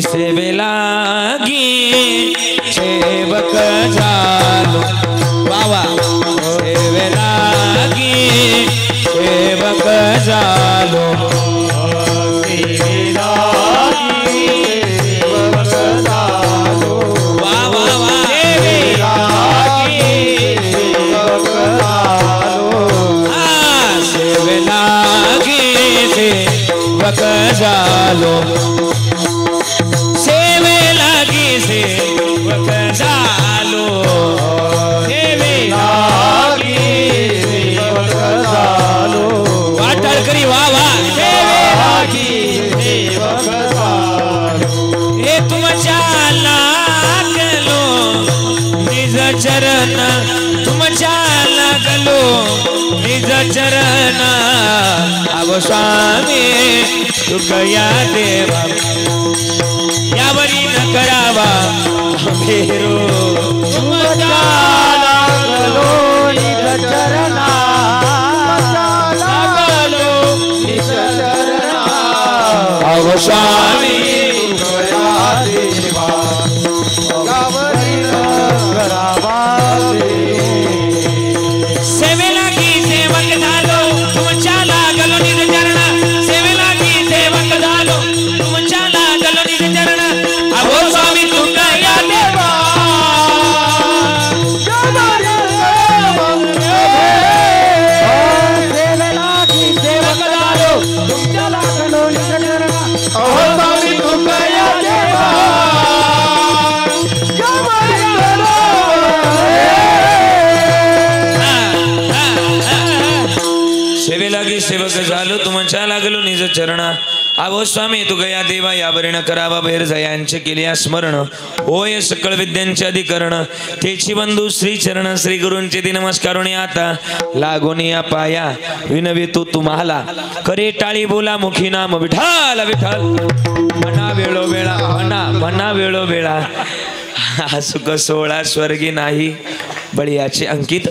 सेवेलागी सेवक झालो बाबा सेवेलागी सेवक झालो झालो सेवे लागी सेवक झालो सेवे लागी सेवक झालो वाटळ करी वा वा सेवे लागी सेवक झालो हे तुमच्या लागलो निज चरण तुमच्या लागलो निज चरण अगो स्वामी तुकया देवा यावरी न करावा भेरो तुमच्या लागलो निज चरणा लागलो निज चरणा अहो स्वामी तुकया देवा यावरी न करावा सेवे लागी सेवक झालो तुमच्या लागलो निज चरणा चरण अहो स्वामी तुकया देवा सेवे लागी सेवक झालो तुमच्या लागलो निज चरण अहो स्वामी तुकया देवा सेवे लागी सेवक झालो तुमच्या लागलो निज चरण अहो स्वामी तुकया देवा यावरीन करावा भैर जयांचे केले स्मरण होय सकळ विद्यांचे अधिकरण तेची बंधू श्री चरण श्री गुरूंचे ती नमस्कारोनी आता लागोनी या पाया विनवे तू तुम्हाला करे टाळी बोला मुखी नाम विठाल विठाल म्हणा वेळो वेळा म्हणा वेळो वेळा सुख सोळा स्वर्गी नाही बळीयाचे अंकित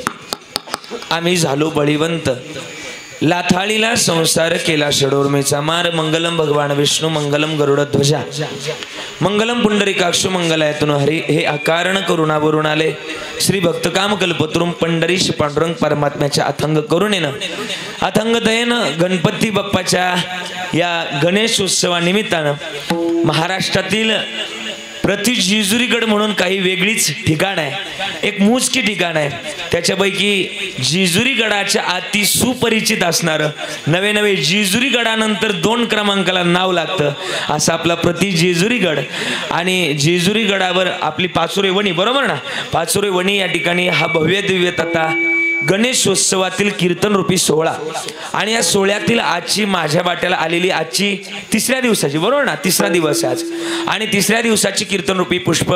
आम्ही झालो बळीवंत लाथाळीला संसार केला षडोर्मेचा मार मंगलम भगवान विष्णू मंगलम गरुड ध्वजा मंगलम पुंडरीकाक्षु मंगलायतुन हरी हे अकारण करुणा वरून आले श्री भक्त काम कल्पतरुम पंढरीश पांडुरंग परमात्म्याच्या अथंग करुणेनं अथंग दयेनं गणपती बाप्पाच्या या गणेश उत्सवानिमित्तानं महाराष्ट्रातील प्रति जेजुरीगड म्हणून काही वेगळीच ठिकाण आहे एक मोजकी ठिकाण आहे त्याच्यापैकी जेजुरी गडाच्या अति सुपरिचित असणारं नवे नवे जेजुरी गडानंतर 2 क्रमांकाला नाव लागतं असं आपला प्रति जेजुरी गड आणि जेजुरी गडावर आपली पाचोरे वणी बरोबर ना पाचोरे वणी या ठिकाणी हा भव्य दिव्य तथा गणेशोत्सवातील कीर्तन रूपी सोहळा आणि या सोहळ्यातील आजची माझ्या वाट्याला आलेली आजची तिसऱ्या दिवसाची बरोबर ना तिसरा दिवस आज आणि तिसऱ्या दिवसाची कीर्तन रूपी पुष्प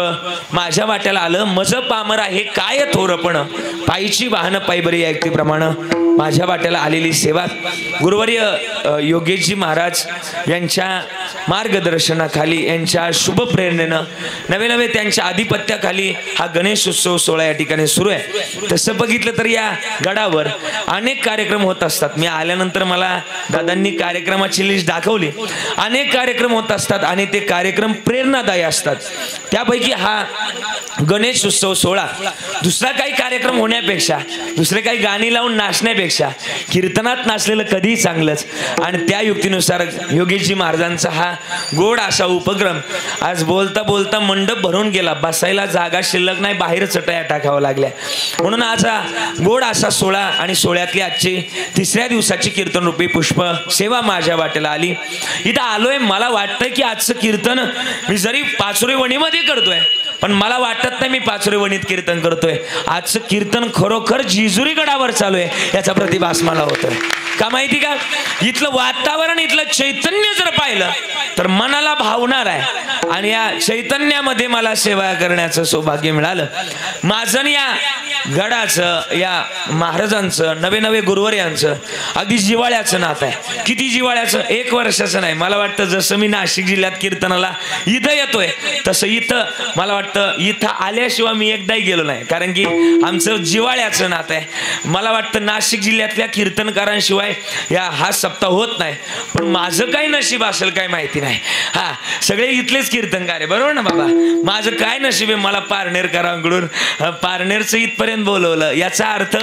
माझ्या वाट्याला आलं मज पामर आहे काय थोरपण पायीची वाहन पायबरी ऐकतेप्रमाणे माझ्या वाट्याला आलेली सेवा गुरुवर्य योगेशजी महाराज यांच्या मार्गदर्शनाखाली यांच्या शुभ प्रेरणेनं नवे नवे त्यांच्या आधिपत्याखाली हा गणेश उत्सव सोहळा या ठिकाणी सुरू आहे तसं बघितलं तर या गडावर अनेक कार्यक्रम होत असतात मी आल्यानंतर मला दादांनी कार्यक्रमाची लिस्ट दाखवली अनेक कार्यक्रम होत असतात आणि ते कार्यक्रम प्रेरणादायी असतात त्यापैकी हा गणेश उत्सव सोहळा दुसरा काही कार्यक्रम होण्यापेक्षा दुसरे काही गाणी लावून नाचण्यापेक्षा कीर्तनात नाचलेलं कधीही चांगलंच आणि त्या युक्तीनुसार योगेशजी महाराजांचा हा गोड असा उपक्रम आज बोलता बोलता मंडप भरून गेला बसायला जागा शिल्लक नाही बाहेर चटया टाकाव्या लागल्या म्हणून आज हा गोड असा सोहळा आणि सोहळ्यातली आजची तिसऱ्या दिवसाची कीर्तन रूपी पुष्प सेवा माझ्या वाटेला आली इथं आलोय मला वाटतंय की आजचं कीर्तन मी जरी पाचोरे वणीमध्ये करतोय पण मला वाटत नाही मी पाचोरे वणीत कीर्तन करतोय आजचं कीर्तन खरोखर जेजुरी गडावर चालू आहे याचा प्रतिभास मला होतोय का माहिती का इथलं वातावरण इथलं चैतन्य जर पाहिलं तर मनाला भावणार आहे आणि या चैतन्यामध्ये मला सेवा करण्याचं सौभाग्य मिळालं माझं या गडाचं या महाराजांचं नवे नवे गुरुवर्यांचं अगदी जिव्हाळ्याचं नातं आहे. किती जिव्हाळ्याचं, 1 वर्षाचं नाही. मला वाटतं जसं मी नाशिक जिल्ह्यात कीर्तनाला इथं येतोय तसं इथं मला वाटतं इथं आल्याशिवाय मी एकदाही गेलो नाही, कारण की आमचं जिव्हाळ्याचं नातं आहे. मला वाटतं नाशिक जिल्ह्यातल्या कीर्तनकारांशिवाय हा सप्ताह होत नाही. पण माझं काय नशीब असेल काय माहिती नाही. हा, सगळे इथलेच कीर्तनकार आहे, बरोबर ना बाबा. माझं काय नशीब आहे, मला पारनेरकरांकडून पारनेरचं इथपर्यंत बोलवलं. याचा अर्थ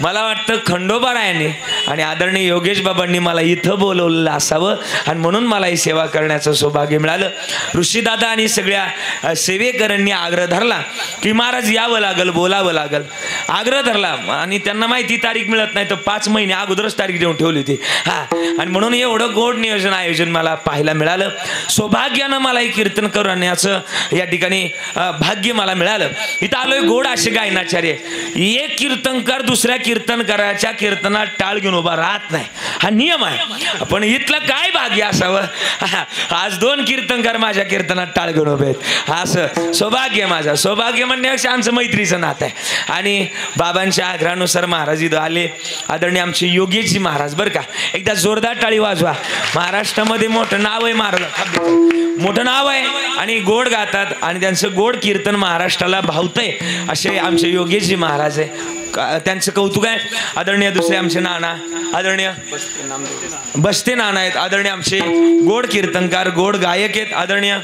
मला वाटतं खंडोबारायांनी आणि आदरणीय योगेश बाबांनी मला इथं बोलवलेलं असावं आणि म्हणून मला ही सेवा करण्याचं सौभाग्य मिळालं. ऋषीदादा आणि सगळ्या सेवेकरांनी आग्रह धरला की महाराज यावं लागल, बोलावं लागल. आग्रह धरला आणि त्यांना माहिती तारीख मिळत नाही तर 5 महिने अगोदरच तारीख देऊन ठेवली होती. हा, आणि म्हणून एवढं गोड नियोजन आयोजन मला पाहायला मिळालं. सौभाग्यानं मला हे कीर्तन करण्याचं या ठिकाणी भाग्य मला मिळालं. इथं आलोय गोड असे गायनाचार्य. एक कीर्तनकार दुसऱ्या कीर्तनकाराच्या कीर्तनात टाळ घेऊन उभा राहत नाही, हा नियम आहे. पण इथलं काय भाग्य असावं, आज 2 कीर्तनकार माझ्या कीर्तनात टाळ घेऊन उभे आहेत. असं सौभाग्य माझं. सौभाग्य म्हणण्यापेक्षा आमचं मैत्रीचं नातं आहे. आणि बाबांच्या आग्रहानुसार महाराज इथं आले. आदरणीय आमचे योगेशजी महाराज, बरं का, एकदा जोरदार टाळी वाजवा. महाराष्ट्रामध्ये मोठं नाव आहे महाराज, मोठं नाव आहे आणि गोड गातात आणि त्यांचं गोड कीर्तन महाराष्ट्राला भावतंय असे आमचे योगेशजी महाराज आहे. त्यांचं कौतुक आहे. आदरणीय दुसरे आमचे नाना आदरणीय बस्ते नाना आहेत. आदरणीय आमचे गोड कीर्तनकार, गोड गायक आहेत. आदरणीय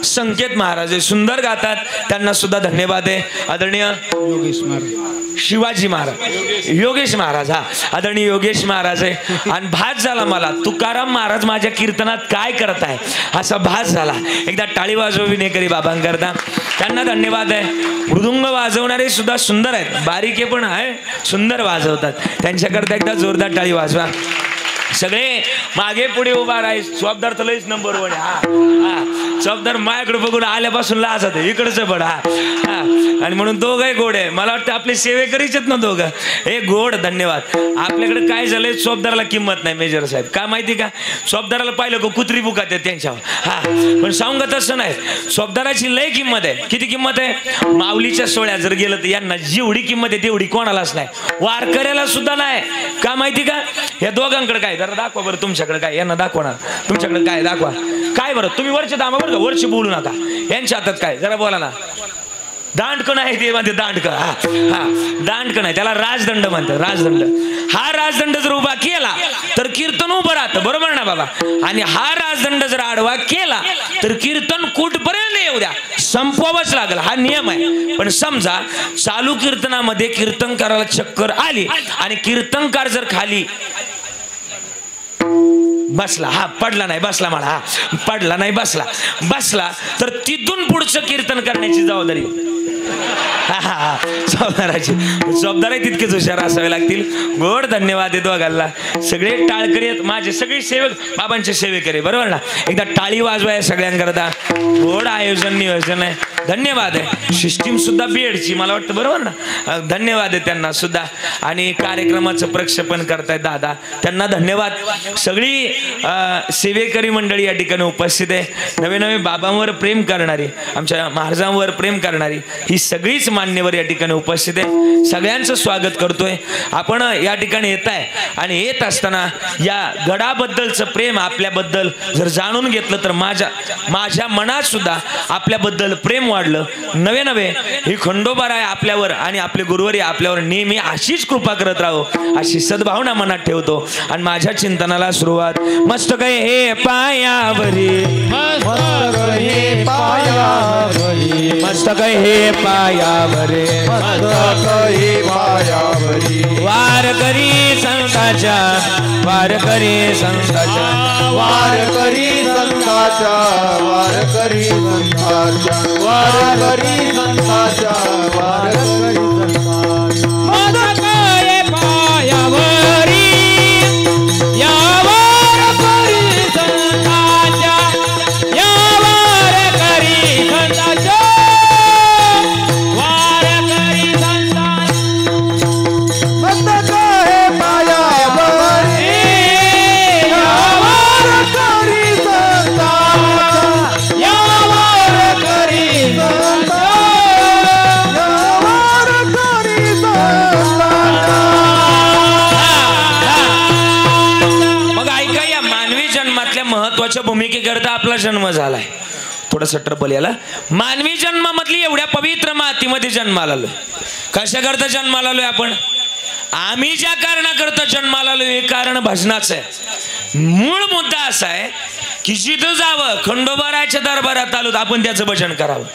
संकेत महाराज आहे, सुंदर गातात, त्यांना सुद्धा धन्यवाद आहे. आदरणीय योगेश महाराज, शिवाजी महाराज, योगेश महाराज, हा आदरणीय योगेश महाराज आहे. आणि भास झाला मला, तुकाराम महाराज माझ्या कीर्तनात काय करत आहे असा भास झाला. एकदा टाळी वाजवा विनेकरी बाबांकरता, त्यांना धन्यवाद आहे. मृदुंग वाजवणारे सुद्धा सुंदर आहेत, बारीके पण आहे, सुंदर वाजवतात. त्यांच्याकरता एकदा जोरदार टाळी वाजवा. सगळे मागे पुढे उभा राहील. जबाबदार तर लईच नंबर 1. हा हा, जबाबदार माझ्याकडे बघून आल्यापासून लाज होते, इकडचं पण. हा हा, आणि म्हणून दोघंही गोड आहे. मला वाटतं आपले सेवेकरीच आहेत ना दोघं, हे गोड. धन्यवाद. आपल्याकडे काय झालंय, जबाबदाराला किंमत नाही मेजर साहेब, का माहिती का? जबाबदाराला पाहिलं का कुत्री बुकात आहे त्यांच्यावर. हा, पण सांग तसं नाही, जबाबदाराची लय किंमत आहे. किती किंमत आहे? माऊलीच्या सोहळ्यात जर गेलं तर यांना जेवढी किंमत आहे तेवढी कोणालाच नाही, वारकऱ्याला सुद्धा नाही. का माहिती का? या दोघांकडे काय, जरा दाखवा बरं तुमच्याकडे काय, यांना दाखवा, तुमच्याकडे काय दाखवा. काय बरं, तुम्ही वरचे दामा बरं का, वरचे बोलू नका. यांच्या हातात काय, जरा बोला ना. दांडकं नाही ते म्हणते, दांडकं. हा हा, दांडकं नाही, त्याला राजदंड म्हणतात, राजदंड. हा राजदंड जर उभा केला तर कीर्तन उभं राहतं, बरोबर ना बाबा? आणि हा राजदंड जर आडवा केला तर कीर्तन कुठपर्यंत येऊ द्या, संपवावंच लागेल, हा नियम आहे. पण समजा चालू कीर्तनामध्ये कीर्तनकाराला चक्कर आली आणि कीर्तनकार जर खाली बसला, हा पडला नाही बसला, मला हा पडला नाही बसला, बसला तर तिथून पुढचं कीर्तन करण्याची जबाबदारी जबाबदाराची. जबाबदारी तितकेच हुशार असावे लागतील. गोड धन्यवाद देतो दोघांना. सगळे टाळकरी आहेत माझे, सगळे सेवक बाबांचे सेवेकरी, बरोबर ना? एकदा टाळी वाजवाय सगळ्यांकरता. गोड आयोजन नियोजन आहे, धन्यवाद आहे. सिस्टीम सुद्धा बीएडची मला वाटतं, बरोबर ना? धन्यवाद आहे त्यांना सुद्धा. आणि कार्यक्रमाचं प्रक्षेपण करतायत दादा, त्यांना धन्यवाद. सगळी सेवेकरी मंडळी या ठिकाणी उपस्थित आहे. नवे नवे बाबांवर प्रेम करणारी, आमच्या महाराजांवर प्रेम करणारी ही सगळीच मान्यवर या ठिकाणी उपस्थित आहे. सगळ्यांचं स्वागत करतोय. आपण या ठिकाणी येत आहे आणि येत असताना या गडाबद्दलचं प्रेम आपल्याबद्दल जर जाणून घेतलं तर माझ्या मनात सुद्धा आपल्याबद्दल प्रेम वाढलं. नवे नवे ही खंडोबाराय आपल्यावर आणि आपले गुरुवर्य आपल्यावर नेहमी अशीच कृपा करत राहो अशी सद्भावना मनात ठेवतो. आणि माझ्या चिंतनाला सुरुवात मस्तक हे पायावरी, मस्तक हे पायावरी, मस्तक हे पायावरी, मस्तक हे पायावरी. वारकरी संताच्या, वारकरी संताच्या, वारकरी संताच्या, वारकरी संताच्या, वारकरी संताच्या, वारकरी संताच्या. मस्तक हे पायावरी, या वारकरी संताच्या, या वारकरी संताच्या, वारकरी संताच्या. मस्तक हे पायावरी, या वारकरी संताच्या, या वारकरी संताच्या, या महत्वाच्या भूमिकेकरता आपला जन्म झालाय. थोडंसं ट्रबल याला. मानवी जन्मामधली एवढ्या पवित्र मातीमध्ये जन्माला आलोय. कशाकरता जन्माला आलोय आपण? आम्ही ज्या कारणाकरता जन्माला आलोय हे कारण भजनाचं आहे. मूळ मुद्दा असा आहे की जिथं जावं, खंडोबाराच्या दरबारात आलो आपण त्याचं भजन करावं,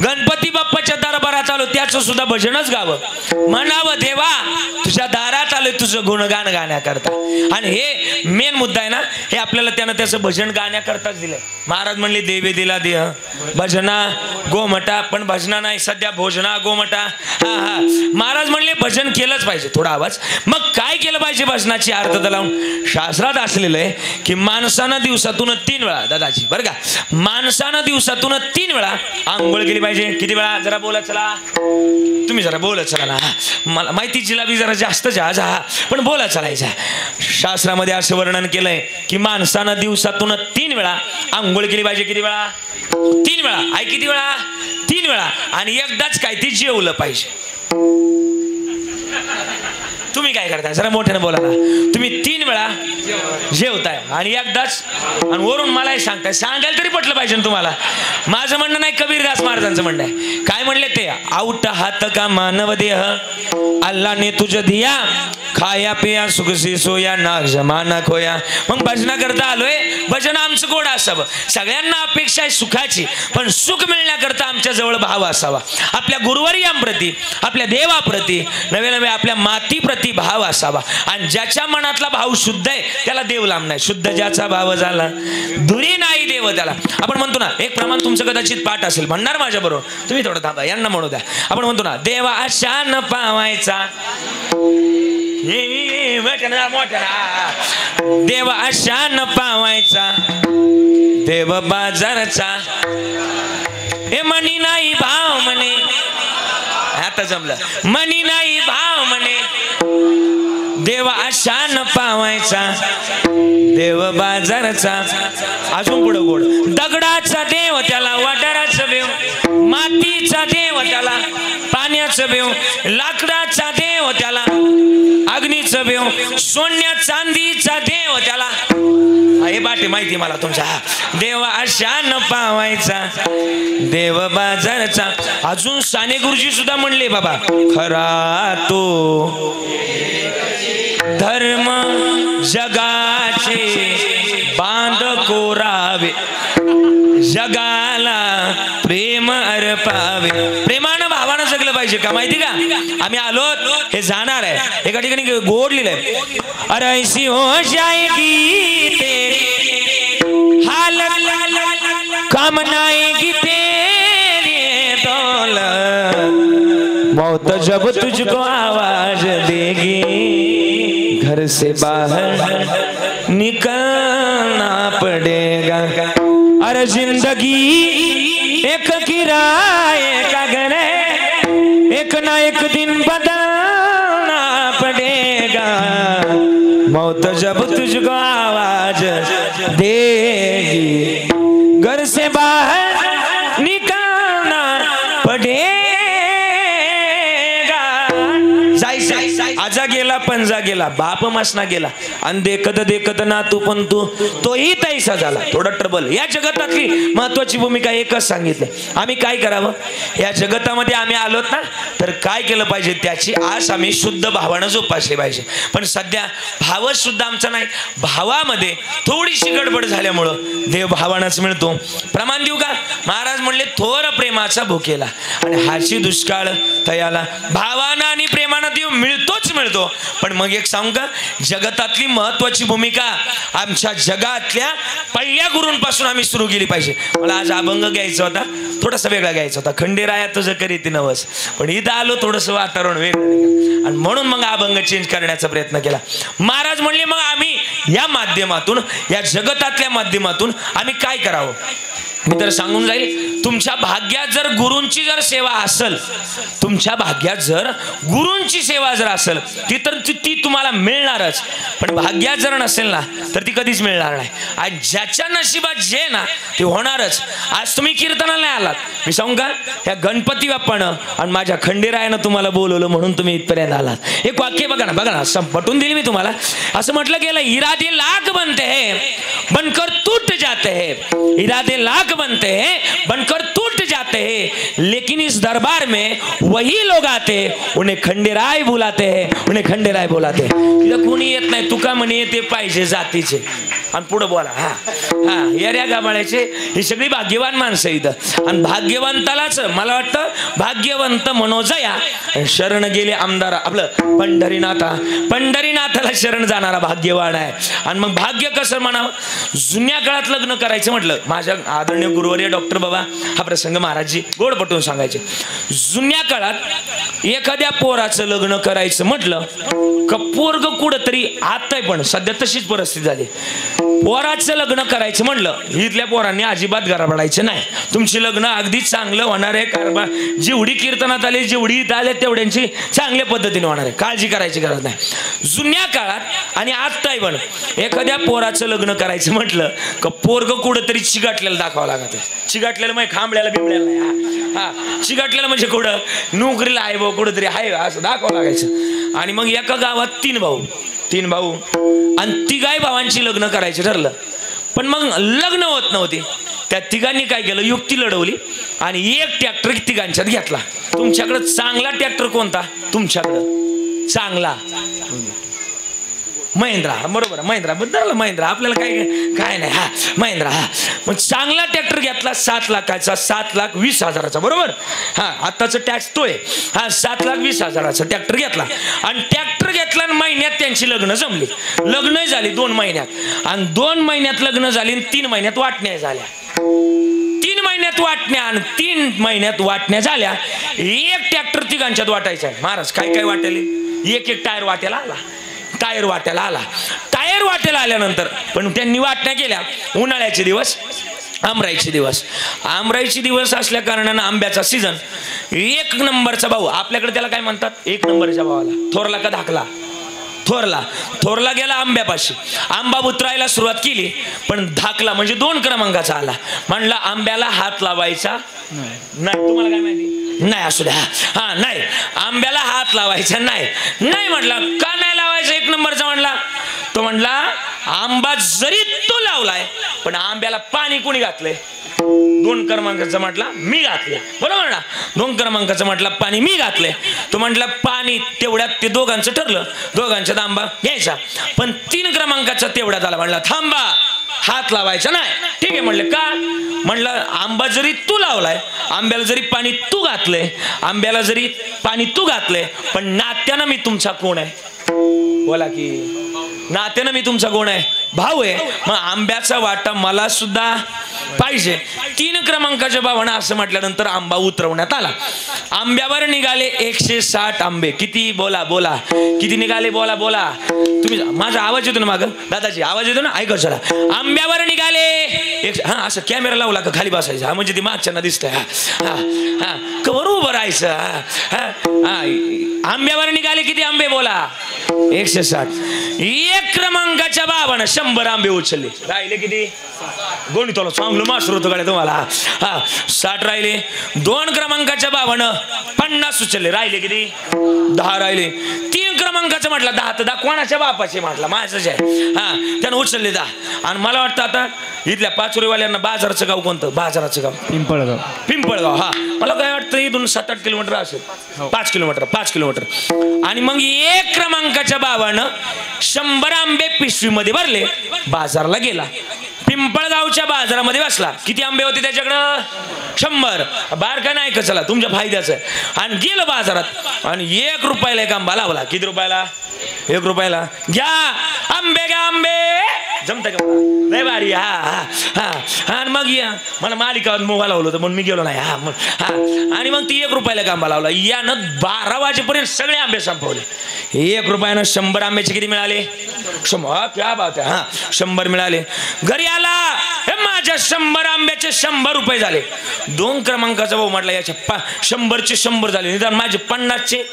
गणपती बाप्पाच्या दरबारात आलो त्याचं सुद्धा भजनच गावं, म्हणावं देवा तुझ्या दारात आलोय तुझं गुणगान गाण्याकरता. आणि हे मेन मुद्दा आहे ना, हे आपल्याला त्यानं त्याचं भजन गाण्याकरताच दिलंय. महाराज म्हणले देवे दिला देह भजना गोमटा, पण भजना नाही सध्या भोजना गोमटा. हा हा महाराज म्हणले भजन केलंच पाहिजे. थोडा आवाज. मग काय केलं पाहिजे भजनाची अर्थता लावून? शास्त्रात असलेलं आहे की माणसानं दिवसातून 3 वेळा, दादाजी बरं का, माणसानं दिवसातून 3 वेळा आंघोळ केली पाहिजे. किती वेळा? जरा बोला चला, तुम्ही जरा बोला चला ना, मला माहिती जिलाबी जरा जास्त जहाज हा, पण बोला चालायचा. शास्त्रामध्ये असं वर्णन केलंय की माणसानं दिवसातून 3 वेळा आंघोळ केली पाहिजे. किती वेळा? 3 वेळा. आई किती वेळा? 3 वेळा. आणि एकदाच काय ते जेवलं पाहिजे. तुम्ही काय करताय? जरा मोठ्याने बोला ना. तुम्ही 3 वेळा जेवताय आणि एकदाच, आणि वरून मला सांगताय, सांगायला तरी पटलं पाहिजे ना तुम्हाला. माझं म्हणणं नाही, कबीरदास महाराजांचं म्हणणं आहे. काय म्हणले ते? आउट हात का मानव देह अल्लाह ने तुझ दिया, खाया पिया सुखसी सोया ना जमाना खोया. मग भजना करता आलोय, भजन आमचं गोड असावं. सगळ्यांना अपेक्षा आहे सुखाची, पण सुख मिळण्याकरता आमच्या जवळ भाव असावा. आपल्या गुरुवर्यांप्रती, आपल्या देवाप्रती, नवे नवे आपल्या मातीप्रती भाव असावा. आणि ज्याच्या मनातला भाव शुद्ध आहे त्याला देव लांब नाही. शुद्ध ज्याचा भाव झाला दुरी नाही देव त्याला. आपण म्हणतो ना, एक प्रमाण तुमचं कदाचित पाठ असेल, म्हणणार माझ्या बरोबर, तुम्ही थोडं थांबा, यांना म्हणू द्या. आपण म्हणतो ना, देवा अशा न पावायचा, देव अशा न पावायचा, देव बाजारचा, हे मनी नाही भाव म्हणे. आता जमलं. मनी नाही भाव म्हणे, देव अशा न पावायचा, देव बाजारचा. अजून पुढं गोड. दगडाचा देव त्याला वाटाराचं बेव, मातीचा देव त्याला पाण्याचं बेव, लाकडाचा देव त्याला अग्नीचं बेव, सोन्या चांदीचा देव त्याला, हे बाटे माहिती मला तुमच्या. देव अशा न पावायचा, देव बाजारचा. अजून साने गुरुजी सुद्धा म्हणले बाबा, खरा तो धर्म जगाचे बांध कोरावे, जगाला प्रेम अर्पावे. प्रेमानं भावानं जगलं पाहिजे का माहिती का? आम्ही आलो, हे जाणार आहे. एका ठिकाणी गोड लिहिलंय, अरे ऐसी हो जाएगी तेरी हालत, काम नाएगी तेरी दौलत, मौत जब तुझको आवाज देगी, घर से बाहर निकलना पड़ेगा. अरे जिंदगी एक किराए का घर है, एक ना एक दिन बदलना पड़ेगा, मौत जब तुझको आवाज देगी, घर से बाहर निकलना पड़ेगा. आजा गेला पंजा गेला, बाप मसना गेला, आणि देखत देखत ना तू पण तोही तैसा झाला. थोडा ट्रबल. या जगतातली महत्वाची भूमिका एकच सांगितली, आम्ही काय करावं या जगतामध्ये. आम्ही आलोत ना, तर काय केलं पाहिजे त्याची आस आम्ही शुद्ध भावानं जोपासली पाहिजे. पण सध्या भावच सुद्धा आमचा नाही. भावामध्ये थोडीशी गडबड झाल्यामुळं देव भावानंच मिळतो. प्रमाण देऊ का? महाराज म्हणले, थोर प्रेमाचा भुकेला आणि हाची दुष्काळ तयाला. भावानं आणि प्रेमानं देव मिळतोच मिळतो. पण मग एक सांगू का, जगतातली महत्वाची भूमिका आमच्या जगातल्या पहिल्या गुरूंपासून आम्ही सुरू केली पाहिजे. मला आज अभंग घ्यायचा होता, थोडासा वेगळा घ्यायचा होता, खंडेराया तुझं करीती नवस, पण इथं आलो थोडंसं वातावरण वेगळं आणि म्हणून मग अभंग चेंज करण्याचा प्रयत्न केला. महाराज म्हणले, मग आम्ही या माध्यमातून, या जगतातल्या माध्यमातून आम्ही काय करावं? मी तर सांगून जाईल, तुमच्या भाग्यात जर गुरूंची जर सेवा असेल, तुमच्या भाग्यात जर गुरूंची सेवा जर असेल ती तुम्हाला मिळणारच. पण भाग्यात जर नसेल ना तर ती कधीच मिळणार नाही. आज ज्याच्या नशिबात जे ना ते होणारच. आज तुम्ही कीर्तनाला नाही आलात, मी सांगू का, ह्या गणपती बाप्पानं आणि माझ्या खंडेरायानं तुम्हाला बोलवलं म्हणून तुम्ही इथपर्यंत आलात. एक वाक्य बघा ना, बघा ना, पटवून दिली मी तुम्हाला. असं म्हटलं गेलं, इरादे लाख बनते हैं बनकर टूट जाते हैं, इरादे लाख बनते हैं बनकर टूट जाते हैं, लेकिन इस दरबार में वही लोग आते हैं उन्हें खंडेराय बुलाते हैं, उन्हें खंडेराय बोलाते हैं. तिथं कोणी येत नाही, तुका म्हणे येते पाहिजे जातीचे. आणि पुढे बोला हा हा येऱ्या गाबाळ्याचे ही सगळी भाग्यवान माणसं इथं. आणि भाग्यवंतालाच मला वाटतं भाग्यवंत मनोजया शरण गेले आमदार आपलं पंढरीनाथाला शरण जाणारा भाग्यवान आहे. आणि मग भाग्य कसं म्हणावं, जुन्या काळात लग्न करायचं म्हटलं, माझ्या आदरणीय गुरुवर्य डॉक्टर बाबा हा प्रसंग महाराजजी गोड पटवून सांगायचे. जुन्या काळात एखाद्या पोराचं लग्न करायचं म्हटलं का पोरग कुठंतरी आताय, पण सध्या तशीच परिस्थिती झाली. पोराचं लग्न करायचं म्हणलं इथल्या पोरांनी अजिबात गडबडायचं नाही. तुमची लग्न अगदी चांगलं होणार आहे. कारभार जेवढी कीर्तनात आले जेवढी इथं आले तेवढ्यांची चांगल्या पद्धतीने होणार आहे, काळजी करायची गरज नाही. जुन्या काळात आणि आत्ताही पण एखाद्या पोराचं लग्न करायचं म्हटलं का पोरग कुठंतरी चिगाटलेलं दाखवावं लागत. चिगाटलेलं म्हणजे खांबल्याला बिबल्याला नाही, हा चिगाटलेलं म्हणजे कुठं नोकरीला आहे भाऊ कुठंतरी आहे असं दाखवावं लागायचं. आणि मग एका गावात तीन भाऊ आणि तिघाही भावांची लग्न करायची ठरलं. पण मग लग्न होत नव्हती. त्या तिघांनी काय केलं, युक्ती लढवली आणि एक ट्रॅक्टर तिघांच्यात घेतला. तुमच्याकडे चांगला ट्रॅक्टर कोणता, तुमच्याकडं चांगला महिंद्रा, बरोबर महिंद्रा बद्दल महिंद्रा आपल्याला काय नाही, हा महिंद्रा. हा मग चांगला ट्रॅक्टर घेतला 7 लाखाचा, 7,20,000चा, बरोबर. हा आताचं टॅक्स तोय. हा 7,20,000चा ट्रॅक्टर घेतला आणि ट्रॅक्टर घेतला आणि महिन्यात त्यांची लग्न जमली. लग्न झाली 2 महिन्यात आणि 2 महिन्यात लग्न झाली आणि 3 महिन्यात वाटण्या झाल्या. 3 महिन्यात वाटण्या आणि 3 महिन्यात वाटण्या झाल्या. एक ट्रॅक्टर तिघांच्यात वाटायचा आहे. महाराज काय काय वाटेल, एक टायर वाट्याला आला. टायर वाट्याला आल्यानंतर पण त्यांनी वाटण्या केल्या. उन्हाळ्याचे दिवस, आमराईचे दिवस असल्या कारणानं आंब्याचा सीझन. 1 नंबरचा भाऊ, आपल्याकडे त्याला काय म्हणतात, 1 नंबरच्या भावाला थोरला का धाकला, थोरला गेला आंब्यापाशी. आंबा उतरायला सुरुवात केली पण धाकला म्हणजे 2 क्रमांकाचा आला. म्हणला आंब्याला हात लावायचा नाही. तुम्हाला काय माहिती, नाही असू द्या, हा नाही आंब्याला हात लावायचा नाही म्हटला. का नाही लावायचं 1 नंबरचा म्हणला. तो म्हणला आंबा जरी तो लावलाय पण आंब्याला पाणी कोणी घातलंय, 2 क्रमांकाचा म्हटला मी घातले, बरोबर ना. 2 क्रमांकाचा म्हटला पाणी मी घातले. तो म्हटला पाणी तेवढ्यात ते दोघांचं ठरलं, दोघांच्यात आंबा घ्यायचा. पण 3 क्रमांकाचा तेवढ्यात आला. म्हणला थांबा, हात लावायचा नाही. ठीक आहे म्हणले. का म्हणलं आंबा जरी तू लावलाय, आंब्याला जरी पाणी तू घातलंय, पण नात्यानं मी तुमचा कोण आहे, बोला की नात्यानं मी तुमचा कोण आहे, भाऊ आहे. मग आंब्याचा वाटा मला सुद्धा पाहिजे. 3 क्रमांकाच्या भावानं असं म्हटल्यानंतर आंबा उतरवण्यात आला. आंब्यावर निघाले 160 आंबे. किती, बोला किती निघाले, बोला. तुम्ही माझा आवाज येतो ना मागं, दादाजी आवाज येतो ना, ऐका चला. आंब्यावर निघाले हा असं कॅमेरा लावला का खाली बसायचं, हा म्हणजे ती मागच्यांना दिसतंय. हा कवर उभं राहायचं. आंब्यावर निघाले किती आंबे, बोला 160. 1 क्रमांकाच्या भावानं 100 आंबे उचलले. राहिले किती, गणिताला चांगलं मास्टर होतं गाड्या तुम्हाला. हा 60 राहिले. 2 क्रमांकाच्या भावानं 50 उचलले. राहिले किती, 10 राहिले. 3 क्रमांकाचं म्हटलं 10 तर 10 कोणाच्या बापाचे म्हटलं, माझंच आहे. हा त्यानं उचलले 10. आणि मला वाटतं आता इथल्या पाचोरीवाल्यांना बाजाराचं गाव कोणतं, बाजाराचं गाव पिंपळगाव. हा मला काय वाटतं इथून 7-8 किलोमीटर असेल, 5 किलोमीटर. आणि मग 1 क्रमांकाच्या भावानं 100 आंबे पिशवीमध्ये भरले, बाजारला गेला. पिंपळगावच्या बाजारामध्ये बसला. किती आंबे होते त्याच्याकडं, 100. बारका नाही का, चला तुमच्या फायद्याचं. आणि गेलं बाजारात आणि 1 रुपयाला एक आंबा लावला. किती रुपयाला, 1 रुपयाला. घ्या आंबे, घ्या आंबे. जमतं का, लय भारी. आणि मग मला मालिकावर मोबाईल लावलं होतं म्हणून मी गेलो नाही. आणि मग ती 1 रुपयाला आंबा लावला. यानं 12 वाजेपर्यंत सगळे आंबे संपवले. 1 रुपयानं 100 आंब्याचे किती मिळाले, 100. क्या बात आहे. 100 मिळाले. घरी आला, हे माझ्या 100 आंब्याचे 100 रुपये झाले. 2 क्रमांकाचा भाऊ म्हटला याच्या 100चे 100 झाले, निदान माझे 50चे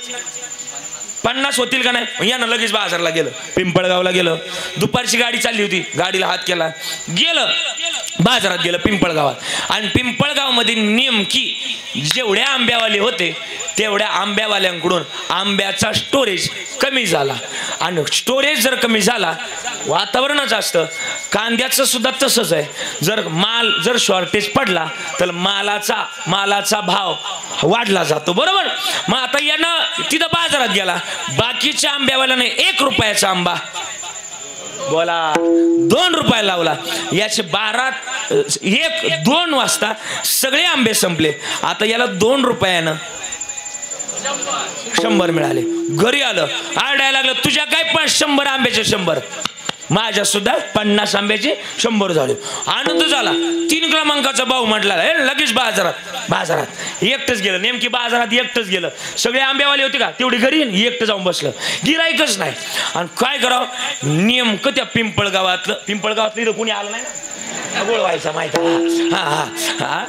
50 होतील का नाही. यानं लगेच बाजारला गेलं, पिंपळगावला गेलं. दुपारची गाडी चालली होती, गाडीला हात केला, गेलं बाजारात, गेलं पिंपळगावात. आणि पिंपळगावमध्ये नेमकी जेवढ्या आंब्यावाले होते तेवढ्या आंब्यावाल्यांकडून आंब्याचा स्टोरेज कमी झाला. आणि स्टोरेज जर कमी झाला, वातावरणच असतं कांद्याचं सुद्धा तसंच आहे. जर शॉर्टेज पडला तर मालाचा भाव वाढला जातो, बरोबर. मग आता यानं तिथं बाजारात गेला, बाकीच्या आंब्यावाल्याने 1 रुपयाचा आंबा बोला 2 रुपये लावला. याचे 2 वाजता सगळे आंबे संपले. आता याला 2 रुपयानं 100 मिळाले. घरी आलं, आरडायला लागलं, तुझ्या काय 100 आंब्याचे 100, माझ्या सुद्धा 50 आंब्याचे 100 झाले. आनंद झाला. 3 क्रमांकाचा भाऊ म्हटला, लगेच बाजारात एकटंच गेलं. नेमकी बाजारात एकटंच गेलं. सगळे आंब्यावाले होते का, तेवढी घरी एकटं जाऊन बसलं. गिराईकच नाही. आणि काय करावं, नेमकं त्या पिंपळगावातलं कोणी आलं नाही ना, गोळ व्हायचा माहिती. हा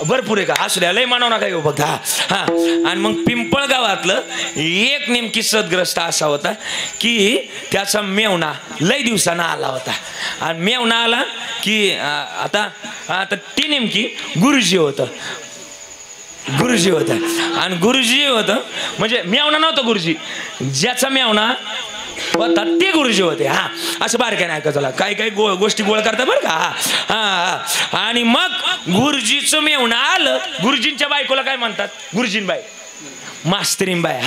भरपूर आहे का, असू द्या, लय मानव नका येऊ बघ. आणि मग पिंपळगावातलं एक नेमकी सदग्रस्त असा होता की त्याचा मेवणा लय दिवसानं आला होता. आणि मेवणा आला की आता ती नेमकी गुरुजी होतं. आणि गुरुजी होतं म्हणजे मेवणा नव्हतं गुरुजी, ज्याचा मेवणा होता ते गुरुजी होते. असं बारक्या नाही ऐकायचं, काही गोष्टी गोळ करता बरं का. आणि मग गुरुजीचं मेवणं आलं. गुरुजींच्या बायकोला काय म्हणतात, गुरुजींबाई, मास्तरींबाई.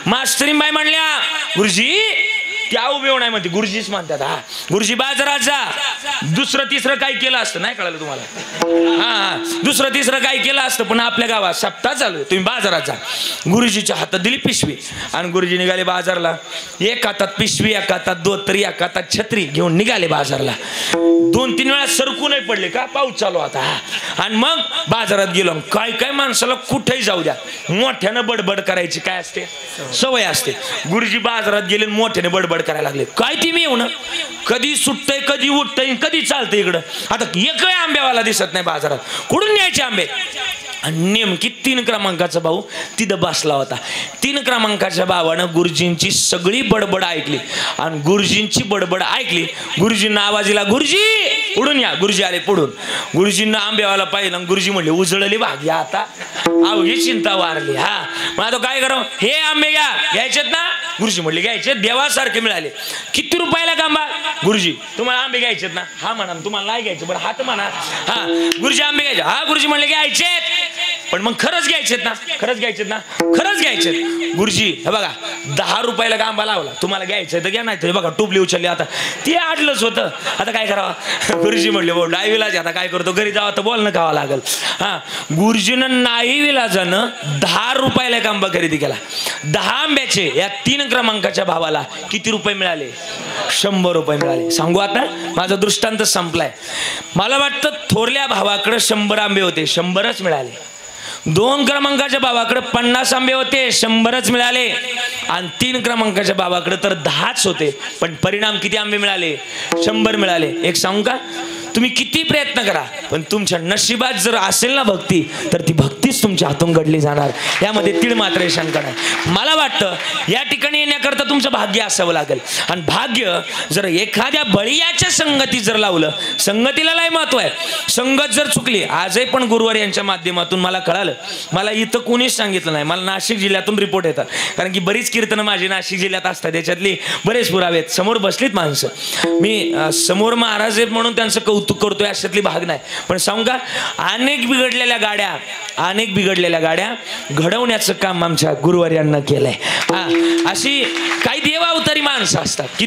मास्तरींबाई म्हणल्या, गुरुजी त्या उभे नाही म्हणते, गुरुजीच म्हणतात. गुरुजी बाजारात जा. दुसरं तिसरं काय केलं असतं नाही कळलं तुम्हाला. दुसरं तिसरं काय केलं असतं, पण आपल्या गावात सप्ताह चालू, तुम्ही बाजारात जा. गुरुजीच्या हातात दिली पिशवी आणि गुरुजी निघाले बाजारला. एक हातात पिशवी, एक हातात धोतरी, एक हातात छत्री घेऊन निघाले बाजारला. 2-3 वेळा सरकू नाही पडले का, पाऊस चालू होता. आणि मग बाजारात गेलो. काय माणसाला कुठेही जाऊ द्या, मोठ्यानं बडबड करायची काय असते, सवय असते. गुरुजी बाजारात गेले, मोठ्याने बडबड करायला लागले. काय ती मी येऊन कधी सुटतंय, कधी उठतंय, कधी चालतंय. इकडं आता एकही आंब्यावाला दिसत नाही बाजारात. कुठून न्यायचे आंबे. आणि नेमकी 3 क्रमांकाचा भाऊ तिथं बसला होता. 3 क्रमांकाच्या भावानं गुरुजींची सगळी बडबड ऐकली. आणि गुरुजींची बडबड ऐकली. गुरुजींना आवाज दिला, गुरुजी पुढून या. गुरुजी आले पुढून. गुरुजींना आंब्यावाला पाहिलं. गुरुजी म्हणले, उजळली भाग्य आता, ही चिंता वारली. मग आता काय करावं, हे आंबे घ्यायचेत ना. गुरुजी म्हणले, घ्यायचे, देवासारखे मिळाले. किती रुपयाला आंबा. गुरुजी तुम्हाला आंबे घ्यायचेत ना. म्हणा, तुम्हाला नाही घ्यायचे बरं हात म्हणा. गुरुजी आंबे घ्यायचे. गुरुजी म्हणले, घ्यायचेत, पण मग खरंच घ्यायचेत ना. खरंच घ्यायचेत. गुरुजी हे बघा 10 रुपयाला आंबा लावला, तुम्हाला घ्यायचंय तर घ्या, नाही तर बघा टोपली उचलली. आता ते आडलंच होतं, आता काय करावं. गुरुजी म्हणले, हो नाही विलाज, आता काय करतो, घरी जावं तर बोलणं खावं लागल. गुरुजीनं नाही विलाजानं 10 रुपयाला एक आंबा खरेदी केला. 10 आंब्याचे या 3 क्रमांकाच्या भावाला किती रुपये मिळाले, 100 रुपये मिळाले. सांगू आता, माझा दृष्टांत संपलाय. मला वाटतं थोरल्या भावाकडे 100 आंबे होते, 100च मिळाले. 2 क्रमांकाच्या भावाकडे 50 आंबे होते, 100च मिळाले. आणि 3 क्रमांकाच्या भावाकडे तर 10च होते, पण परिणाम किती आंबे मिळाले, 100 मिळाले. एक सांगू का, तुम्ही किती प्रयत्न करा, पण तुमच्या नशिबात जर असेल ना भक्ती, तर ती भक्तीच तुमच्या हातून घडली जाणार. यामध्ये तीळ मात्र शंका नाही. मला वाटतं या ठिकाणी येण्याकरता तुमचं भाग्य असावं लागेल. आणि भाग्य जर एखाद्या बळीयाच्या संगतीत जर लावलं, संगतीला लय महत्व आहे. संगत जर चुकली, आजही पण गुरुवार यांच्या माध्यमातून मला कळालं, मला इथं कोणीच सांगितलं नाही, मला नाशिक जिल्ह्यातून रिपोर्ट येतात. कारण की बरीच कीर्तनं माझी नाशिक जिल्ह्यात असतात, त्याच्यातली बरेच पुरावे आहेत. समोर बसलीत माणसं, मी समोर महाराज आहेत म्हणून त्यांचं कौतुक करतोय अशातली भाग नाही. पण सांगू का, अनेक बिघडलेल्या गाड्या घडवण्याचं काम आमच्या गुरुवार्यांना केलंय. अशी काही देवावतारी माणसं असतात की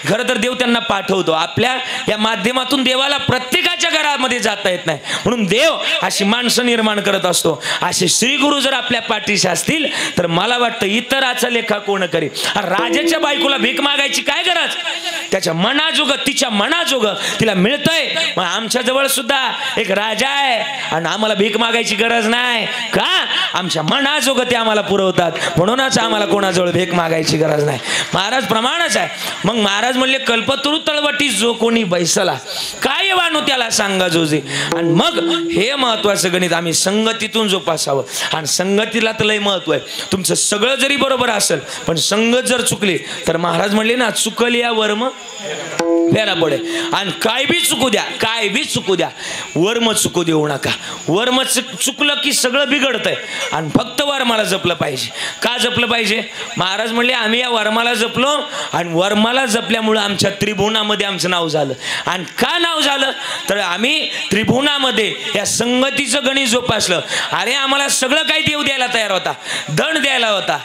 खरं तर देव त्यांना पाठवतो. आपल्या या माध्यमातून देवाला प्रत्येकाच्या घरामध्ये जाता येत नाही, म्हणून देव अशी माणसं निर्माण करत असतो. असे श्री गुरु जर आपल्या पाठीशी असतील तर मला वाटतं इतराचा लेखा कोण करेल. राजाच्या बायकोला भीक मागायची काय गरज, त्याच्या मनाजोग, तिच्या मनाजोग तिला मिळतंय. मग आमच्या जवळ सुद्धा एक राजा आहे आणि आम्हाला भीक मागायची गरज नाही का, आमच्या मनाजोग ते आम्हाला पुरवतात, म्हणूनच आम्हाला कोणाजवळ भीक मागायची गरज नाही. महाराज प्रमाणच आहे. मग महाराज म्हणले, कल्पतरू तळवटी जो कोणी बैसला, काय वाणू त्याला सांगा जोजे. आणि मग हे महत्वाचं गणित आम्ही संगतीतून जोपासावं. आणि संगतीला तर लय महत्व आहे. तुमचं सगळं जरी बरोबर असेल, पण संगत जर चुकली तर महाराज म्हणले ना, चुकल या वर्म फेरा पडे. आणि काय बी चुकू द्या, काय बी चुकू द्या, वर्म चुकू देऊ नका. वर्म चुकलं की सगळं बिघडतंय. आणि फक्त वर्माला जपलं पाहिजे. का जपलं पाहिजे? महाराज म्हणले आम्ही या वर्माला जपलो आणि वर्माला जपल्यामुळं आमच्या त्रिभुवनामध्ये आमचं नाव झालं. आणि का नाव झालं? तर आम्ही त्रिभुवनामध्ये या संगतीचं गणित जोपासलं. अरे आम्हाला सगळं काही देव द्यायला तयार होता, धन द्यायला होता,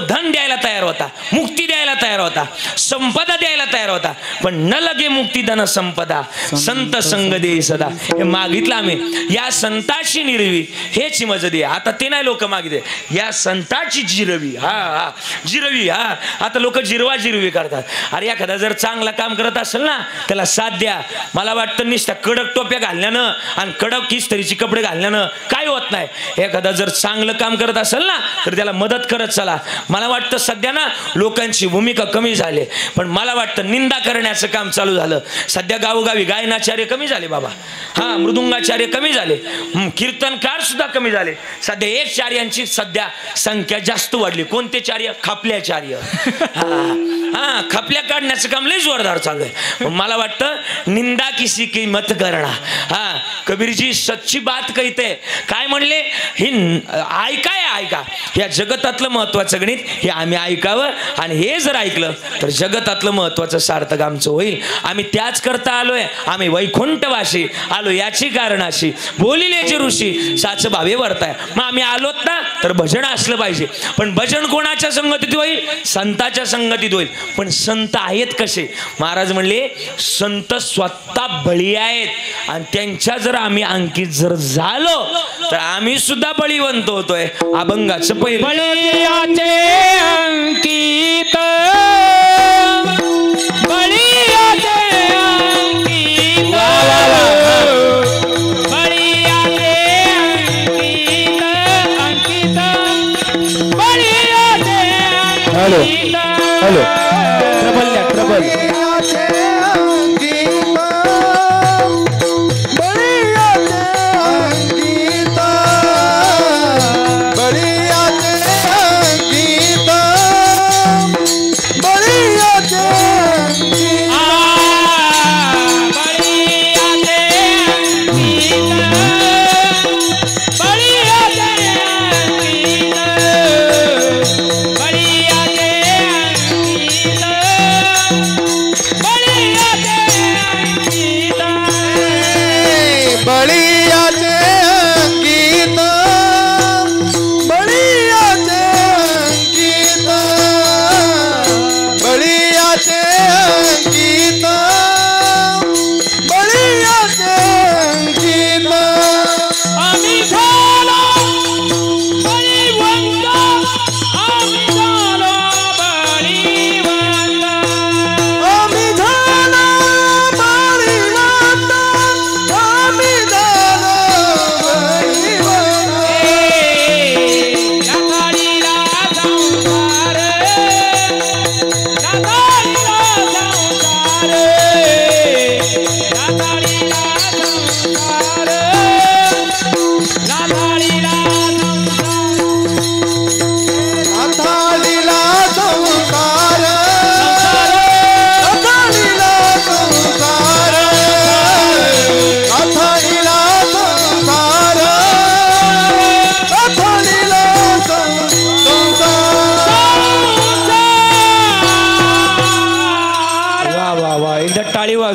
धन द्यायला तयार होता, मुक्ती द्यायला तयार होता, संपदा द्यायला तयार होता. पण न लगे मुक्ती धन संपदा संत संग दे सदा. हे मागितलं आम्ही. या संताची निरवी हेच मज दे. आता ते नाही लोक मागितले, या संताची जिरवी. हा जिरवी. हा आता लोक जिरवा जिरवी करतात. अरे एखादा जर चांगला काम करत असेल ना त्याला साथ द्या. मला वाटतं निष्ठा कडक टोप्या घालण्यानं आणि कडक इस्त्रीचे कपडे घालण्यानं काय होत नाही. एखादा जर चांगलं काम करत असेल ना तर त्याला मदत करत चला. मला वाटतं सध्या ना लोकांची भूमिका कमी झाली, पण मला वाटतं निंदा करण्याचं काम चालू झालं. सध्या गावोगावी गायनाचार्य कमी झाले बाबा. हा मृदुंगाचार्य कमी झाले, कीर्तनकार सुद्धा कमी झाले. सध्या एक चार्यांची सध्या संख्या जास्त वाढली. कोणते चार्य? खापल्याचार्य. हा खपल्या काढण्याचं काम लय जोरदार चालू आहे. मला वाटतं निंदा किसी की मत करना. हा कबीरजी सच्ची बात कहते. काय म्हणले? ही ऐका. या जगतातलं महत्वाचं गणित हे आम्ही ऐकावं आणि हे जर ऐकलं तर जगतातलं महत्वाचं सार्थक आमचं होईल. आम्ही त्याच करता आलोय. आम्ही वैकुंठवासी आलो याची कारणाशी बोलिले जे ऋषी साच भावे वर्ताय. मग आम्ही आलोत ना तर भजन असलं पाहिजे. पण भजन कोणाच्या संगतीत होईल? संताच्या संगतीत होईल. पण संत आहेत कसे? महाराज म्हणले संत स्वतः बळी आहेत आणि त्यांच्या जर आम्ही अंकित जर झालो तर आम्ही सुद्धा बळीवंत होतोय. अभंगाचं पहिलं बळीयाचे अंकित, बळीयाचे अंकित, बळीयाचे अंकित, बळीयाचे अंकित. हॅलो ट्रबल द्या, ट्रबल.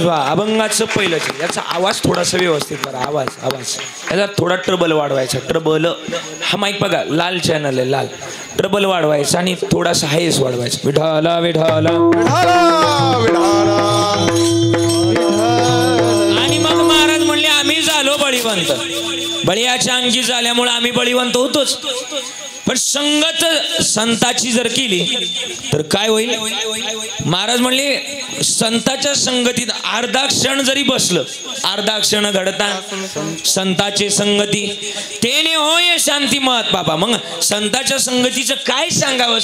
अभंगाचं पहिलंच याचा आवाज थोडासा व्यवस्थित करा. आवाज याचा थोडा ट्रबल वाढवायचा. ट्रबल हा माईक बघा लाल चॅनल आहे, लाल. ट्रबल वाढवायचा आणि थोडासा हायस वाढवायचा. विठाला विठाला आणि मग महाराज म्हणले आम्ही झालो बळीवंत. बळीयाच्या अंगी झाल्यामुळे आम्ही बळीवंत होतोच. पण संगत संताची जर केली तर काय होईल? महाराज म्हणले संताच्या संगतीत अर्धा क्षण जरी बसलं, अर्धा क्षण घडता संताचे संगती तेने होय शांती महत बाबा. मग संताच्या संगतीचं काय सांगावं?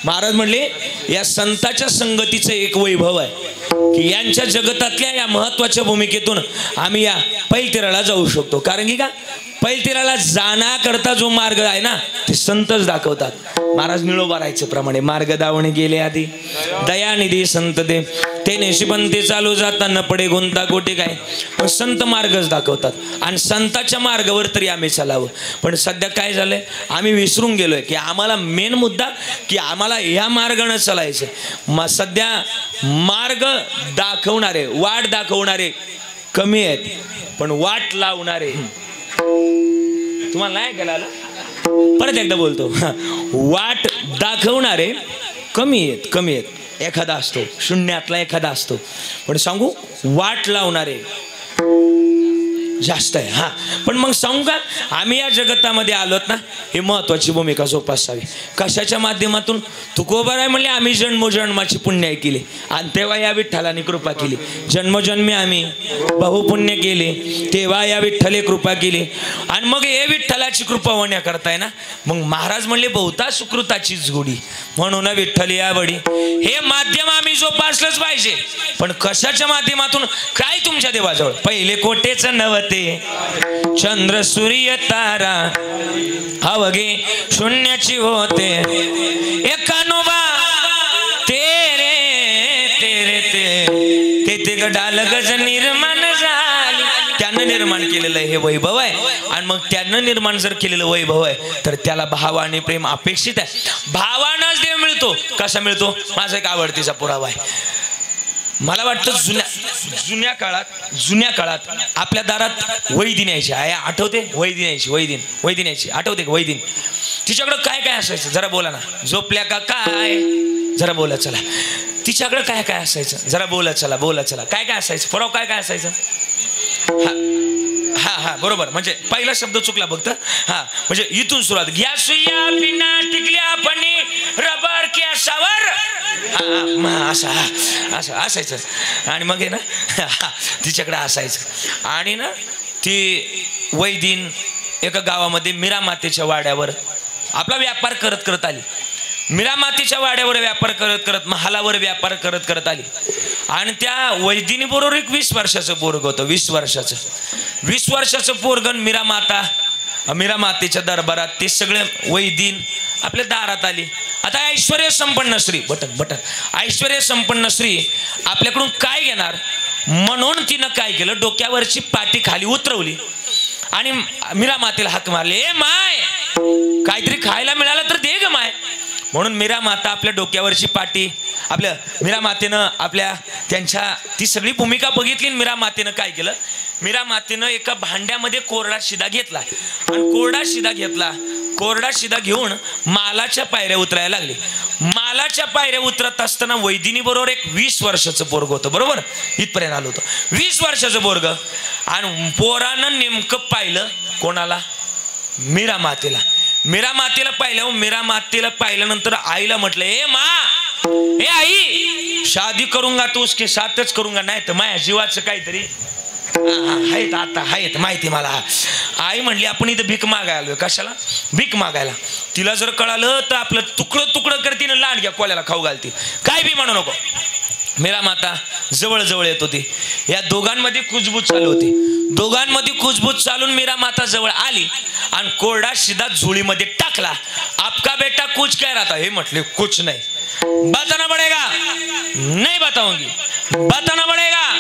महाराज म्हणले या संताच्या संगतीचं एक वैभव आहे की यांच्या जगतातल्या या महत्वाच्या भूमिकेतून आम्ही या पैलतीराला जाऊ शकतो. कारण की का पैलतीराला जाण्याकरता जो मार्ग आहे ना ते संतच दाखवतात. महाराज निळोबारायचे प्रमाणे मार्ग दावणे गेले आधी दयानिधी संत ते नेशिपंथी चालू जाता न पडे गुंता कोटी काय. पण संत मार्गच दाखवतात आणि संताच्या मार्गावर तरी आम्ही चालावं. पण सध्या काय झालंय आम्ही विसरून गेलोय की आम्हाला मेन मुद्दा की आम्हाला ह्या मार्गाने चालायचं. मग सध्या मार्ग दाखवणारे वाट दाखवणारे कमी आहेत पण वाट लावणारे तुम्हाला नाही कळालं. परत एकदा बोलतो वाट दाखवणारे कमी आहेत. एखादा असतो शून्यातला एखादा असतो पण सांगू वाट लावणारे जास्त आहे. हा पण मग सांगू का आम्ही या जगतामध्ये आलोत ना हे महत्वाची भूमिका जोपासावी. कशाच्या माध्यमातून तुकोबार आहे म्हणले आम्ही जन्मोजन्माची पुण्य केली आणि तेव्हा या विठ्ठलाने कृपा केली. जन्मोजन्मी आम्ही बहुपुण्य केले तेव्हा या विठ्ठले कृपा केली आणि मग हे विठ्ठलाची कृपा होण्या करताय ना मग महाराज म्हणले बहुता सुकृताची जोडी म्हणून विठ्ठल या बडी. हे माध्यम आम्ही जोपासलंच पाहिजे. पण कशाच्या माध्यमातून काय तुमच्या देवाजवळ पहिले कोटेच नवते चंद्र सूर्य तारा अवघे शून्याची होते एकानोबा तेरे तेरे ते ते गडाल गज निर्माण झाली. त्यानं निर्माण केलेलं हे वैभव आहे आणि मग त्यानं निर्माण जर केलेलं वैभव आहे तर त्याला भाव आणि प्रेम अपेक्षित आहे. भावानंच देव मिळतो. कसा मिळतो माझा एक आवडतीचा पुरावा आहे. मला वाटतं जुन्या काळात आपल्या दारात वैदिन यायची आहे आठवते. वैदिन यायची आठवते का वैदिन. तिच्याकडं काय काय असायचं जरा बोला ना. झोपल्या का काय जरा बोला चला. तिच्याकडं काय काय असायचं जरा बोला चला. काय काय असायचं फराव काय काय असायचं. हा बरोबर म्हणजे पहिला शब्द चुकला फक्त. हा म्हणजे इथून सुरुवात घ्या सुया बिना टिकल्या पणी रबर केसावर असं असायचं. आणि मग आहे ना तिच्याकडे असायचं आणि ना ती वैदिन एका गावामध्ये मीरा मातेच्या वाड्यावर आपला व्यापार करत आली. मीरा मातेच्या वाड्यावर व्यापार करत महालावर व्यापार करत आली आणि त्या वैदिनी बरोबर एक 20 वर्षाचं पोरग होतं. 20 वर्षाचं पोरगण मीरा मातेच्या दरबारात ते सगळे वैदिन आपल्या दारात आली. आता ऐश्वर्य संपन्न स्त्री ऐश्वर्य संपन्न स्त्री आपल्याकडून काय घेणार म्हणून तिनं काय केलं डोक्यावरची पाटी खाली उतरवली आणि मीरा मातेला हाक मारले. ए माय काहीतरी खायला मिळालं तर दे ग माय. म्हणून मीरा माता आपल्या डोक्यावरची पाटी आपल्या मीरा मातेनं त्यांच्या ती सगळी भूमिका बघितली. मीरा मातेनं काय केलं मीरा मातेनं एका भांड्यामध्ये कोरडा शिदा घेतला आणि कोरडा शिदा घेऊन मालाच्या पायऱ्या उतरायला लागली. मालाच्या पायऱ्या उतरत असताना वैदिनी बरोबर एक 20 वर्षाचं पोरग होतं. बरोबर इथपर्यंत आलं होतं 20 वर्षाचं पोरग आणि पोरानं नेमकं पाहिलं कोणाला मीरा मातेला पाहिल्यानंतर आईला म्हटलं ए माँ ए आई शादी करूंगा तो उसके साथच करूंगा नाही तर माझ्या जीवाचं काहीतरी आहेत माहिती मला. आई म्हणली आपण इथं भीक मागायला आलोय. कशाला भीक मागायला. तिला जर कळालं तर आपलं तुकडं करतीनं लांडग्या कोल्याला खाऊ घालतील. काय बी म्हणू नको. मीरा माता जवळ येत होती. या दोघांमध्ये कुजबूज चालून मीरा माता जवळ आली आणि कोरडा शिदा झोळीमध्ये टाकला. आपका बेटा कुछ कह रहा था. हे म्हटले कुछ नाही. बताना पडेगा नाही बताऊंगी. बताना पडेगा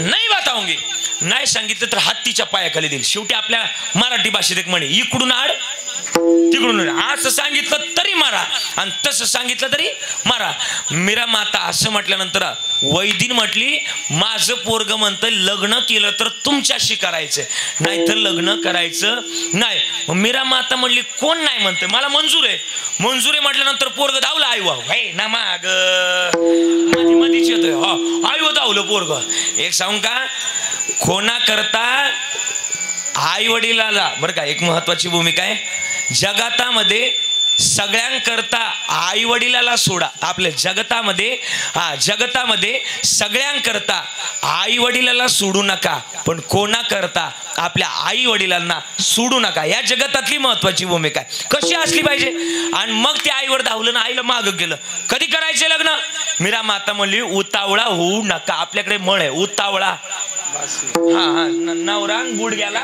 नाही बताऊंगी. नाही सांगितलं तर हत्तीच्या पायाखाली देईल. शेवटी आपल्या मराठी भाषेत एक म्हणे इकडून आड तिकडून असं सांगितलं तरी मारा आणि तसं सांगितलं तरी मारा. मीरा माता असं म्हटल्यानंतर वैदिन म्हटली माझं पोरग म्हणतं लग्न केलं तर तुमच्याशी करायचं नाही तर लग्न करायचं नाही. मीरा माता म्हणली कोण नाही म्हणते मला मंजूर आहे म्हटल्यानंतर पोरग धावलं. आई वा हे ना माग मधीच येतोय आई व धावलं पोरग. एक सांगू का कोणा करता आई वडिलाला बरं का एक महत्वाची भूमिका आहे जगतामध्ये. सगळ्यांकरता आई वडिलाला सोडा. आपल्या जगतामध्ये सगळ्यांकरता आई वडिलाला सोडू नका पण कोणा करता आपल्या आई वडिलांना सोडू नका. या जगतातली महत्वाची भूमिका आहे. कशी असली पाहिजे. आणि मग ते आईवर धावलं ना आईला माग गेलं. कधी करायचे लग्न. मीरा माता म्हणली उतावळा होऊ नका. आपल्याकडे म्हण आहे उतावळा हा हा नवरा बुड गेला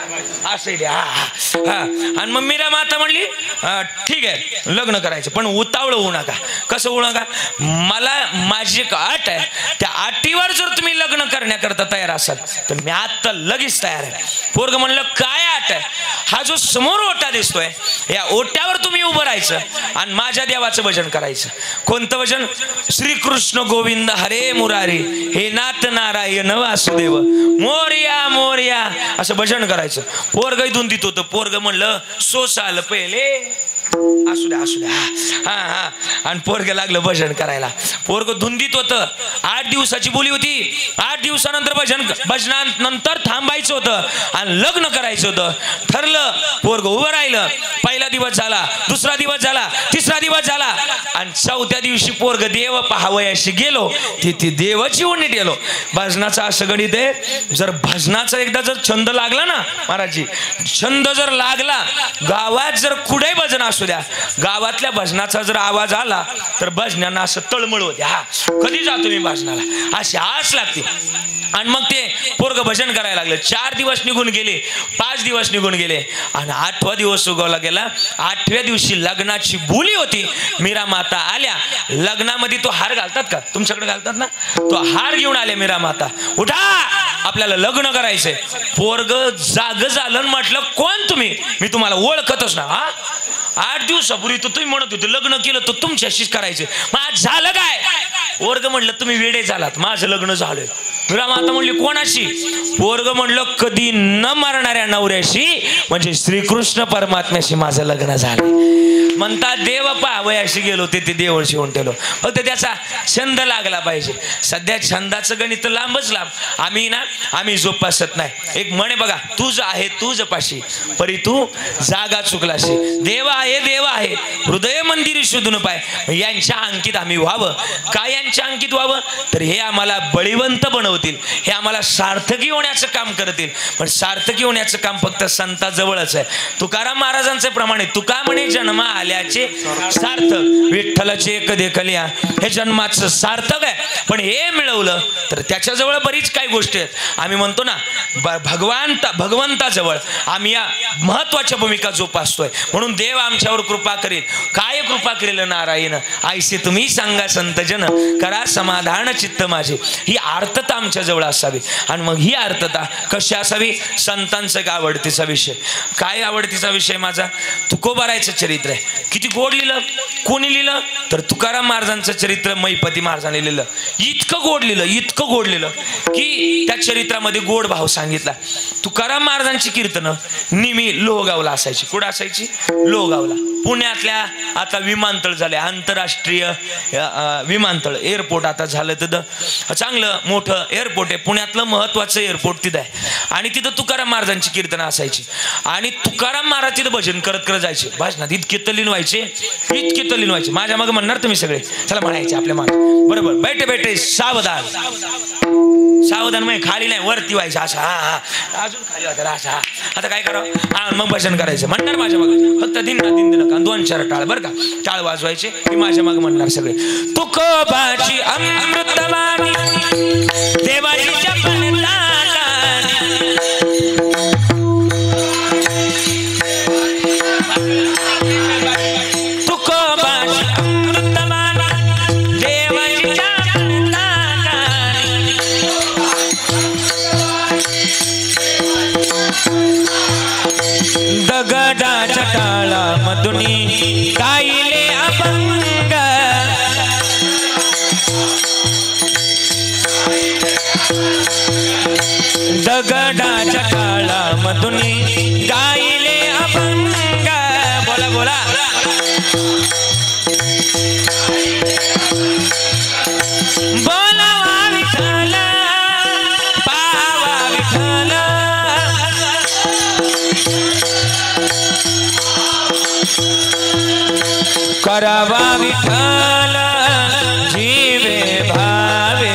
असं द्या. हा आणि मग मीरा माता म्हणली ठीक आहे लग्न करायचं पण उतावळ होऊ नका. कसं होऊ नका, मला माझी एक अट आहे, त्या अटीवर जर तुम्ही लग्न करण्याकरता तयार असाल तर मी आता लगेच तयार आहे. पोरग म्हणलं काय अट आहे? हा जो समोर ओटा दिसतोय या ओट्यावर तुम्ही उभं राहायचं आणि माझ्या देवाचं भजन करायचं. कोणतं भजन? श्रीकृष्ण गोविंद हरे मुरारी हे नाथ नारायण वासुदेव मोरया मोरया असं भजन करायचं. पोरग इथून देत होतं. पोरग म्हणलं सोसाल पहिले असू द्या असू द्या. हा हा आणि पोरग लागलं भजन करायला. पोरग धुंदीत होतं. 8 दिवसाची बोली होती. 8 दिवसानंतर भजनानंतर थांबायचं होतं आणि लग्न करायचं होतं. ठरलं. पोरग उभं राहिलं. पहिला दिवस झाला, दुसरा दिवस झाला, तिसरा दिवस झाला आणि 4थ्या दिवशी पोरग देव पाहावयाशी गेलो. ती देवाची ओढणीत गेलो. भजनाचं असं गणित आहे, जर भजनाचा एकदा जर छंद लागला ना महाराजजी, छंद जर लागला, गावात जर कुठे भजन असू द्या, गावातल्या भजनाचा जर आवाज आला तर भजनांना असं तळमळ होते. हा कधी जातो मी भजनाला अशी आस लागते. आणि मग ते पोरग भजन करायला लागलं. 4 दिवस निघून गेले, 5 दिवस निघून गेले आणि 8वा दिवस उगवला गेला. 8व्या दिवशी लग्नाची बोली होती. मीरा माता आल्या. लग्नामध्ये तो हार घालतात का? तुमच्याकडे घालतात ना? तो हार घेऊन आले. मीरा माता उठा आपल्याला लग्न करायचंय. पोरग जाग झालं. म्हटलं कोण तुम्ही? मी तुम्हाला ओळखतच ना. हा 8 दिवसापूर्वी तर तुम्ही म्हणत होते लग्न केलं तर तुमच्याशीच करायचं. मग झालं काय? पोरग म्हणलं तुम्ही वेडे झालात, माझं लग्न झालंय. मीरा माता म्हणली कोणाशी? पोरग म्हणलं कधी न मरणाऱ्या नवऱ्याशी म्हणजे श्रीकृष्ण परमात्म्याशी माझं लग्न झालं. म्हणतात देव पाहावयाशी गेलो ते देवळ शिवून ठेवलो. फक्त त्याचा छंद लागला पाहिजे. सध्या छंदाचं गणित लांबच लांब. आम्ही जोपासत नाही. एक म्हणे बघा, तुझ आहे तुझ पाशी परी तू जागा चुकलाशी. देव आहे हृदय मंदिर शोधून पाय. यांच्या अंकित आम्ही व्हावं. काय यांच्या अंकित व्हावं? तर हे आम्हाला बळीवंत बनवतील, हे आम्हाला सार्थकी होण्याचं काम करतील. पण सार्थकी होण्याचं काम फक्त संताजवळच आहे. तुकाराम महाराजांचे प्रमाणे तुका म्हणे जन्म आल्याचे सार्थक विठ्ठलाचे एक देखलिया हे जन्माचं सार्थक आहे. पण हे मिळवलं तर त्याच्याजवळ बरीच काही गोष्टी आहेत. आम्ही म्हणतो ना भगवंताजवळ आम्ही या महत्वाच्या भूमिका जोपासतोय. म्हणून देव आमच्यावर कृपा करील. काय कृपा करेल नारायण ऐसे तुम्ही सांगा संतजन करा समाधान चित्त माझे. ही आर्तता आमच्या जवळ असावी. आणि मग ही आर्तता कशी असावी? संतांचा एक आवडतीचा विषय. काय आवडतीचा विषय माझा? तुकोबारायचं चरित्र आहे. किती गोड लिहिलं. कोणी लिहिलं? तर तुकाराम महाराजांचं चरित्र मैपती महाराजांनी लिहिलं. इतकं गोड लिहिलं की त्या चरित्रामध्ये गोड भाव सांगितला. तुकाराम महाराजांची कीर्तनं नेहमी लोहगावला असायची. कुठं असायची? लोहगावला. पुण्यातल्या आता विमानतळ झाले, आंतरराष्ट्रीय विमानतळ एअरपोर्ट आता झालं. तिथं चांगलं मोठं एअरपोर्ट आहे. पुण्यातलं महत्वाचं एअरपोर्ट तिथं आहे. आणि तिथं तुकाराम महाराजांची कीर्तनं असायची. आणि तुकाराम महाराज तिथं भजन करत जायचे. भाषणात इतके तल्लीन व्हायचे. माझ्या मागे म्हणणार तुम्ही सगळे चला म्हणायचे आपल्या मागे बरोबर. बैठे सावधान म्हणजे खाली नाही वरती व्हायचं. असा हा अजून खाली होता असा. आता काय करावं? हा मग भजन करायचं म्हणणार माझ्या मागे. फक्त दिन 2-4 टाळ बरं का. टाळ वाजवायचे की माझ्या मागे म्हणणार सगळे तुकोबाची अमृतवाणी देवाची दगडाच्या टाळा मधुनी गायले अभंग. दगडाच्या टाळा मधुनी गायले अभंग. बोला बोला. बोलावा विठ्ठल पावा विठ्ठल. करावा विठ्ठल जीवे भावे.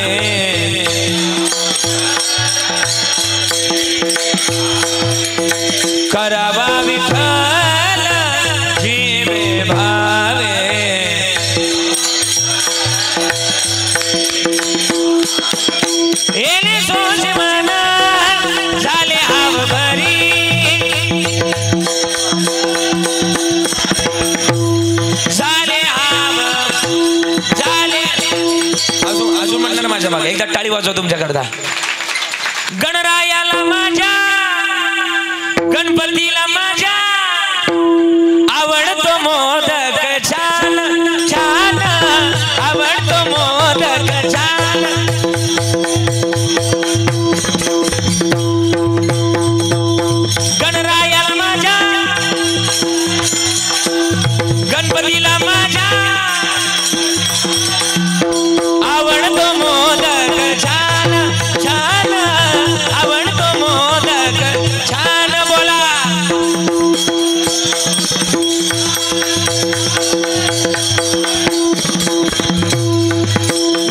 करावा विठ्ठल जीवे भावे. येणे सोज मना माझ्या मागे, एकदा टाळी वाजवा तुमच्याकरता. गणरायाला माझ्या, गणपतीला माझ्या आवडतो मोदक छान छान, आवडतो मोदक छान. गणरायाला माझ्या, गणपतीला माझ्या आवडतो मोदक छान छान, आवडतो मोदक छान. बोला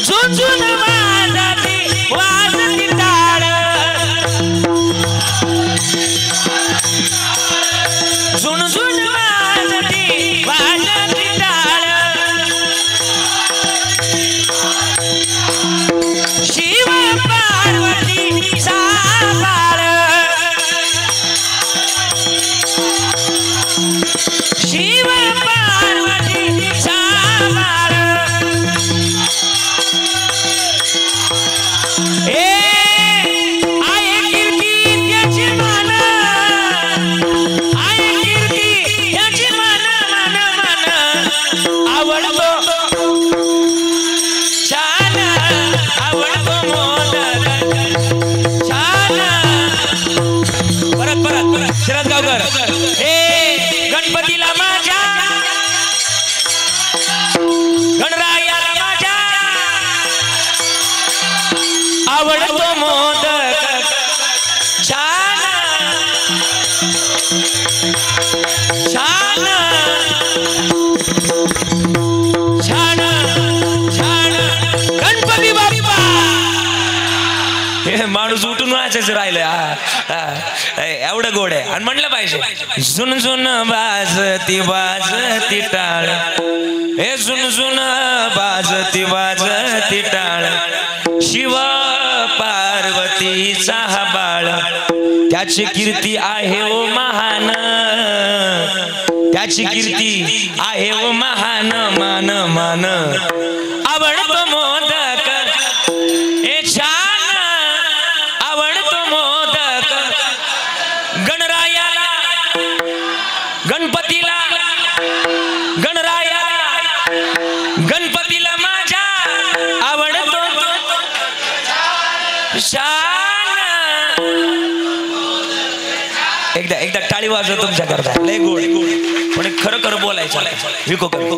झुंझुन वाजती वाजती टाळ, झुंझुन वाजती वाजती टाळ. शिव पार्वती साबाळ, शिव पार्वती साबाळ. आय कीर्ती त्याची मान, आय कीर्ती त्याची मान मान मान, आवडतो छान, आवडतो मोदक छान. परत परत शरद गावकर. गणपतीला माझ्या, गणरायाला माझ्या आवडतो मोदक छान छान छान छान. गणपती बाप्पा. हे माणूस उठून वाचायचं राहिलं. एवढं गोड आहे. आणि म्हणलं पाहिजे झुनझुन वाजती वाजती टाळ, हे झुनझुन वाजती वाजती टाळ. शिव पार्वतीचा हा बाळ, त्याची कीर्ती आहे ओ महान, त्याची कीर्ती आहे ओ महान मान मान. आवडतो मोदक हे छान, आवडतो मोदक. गणरायाला, गणपतीला, गणरायाला, गणपतीला माझ्या आवडतो छान. एकदा एकदा टाळी वाजव तुमच्या करता. लय गोड पण खरं खरं बोलायचं. विको खरं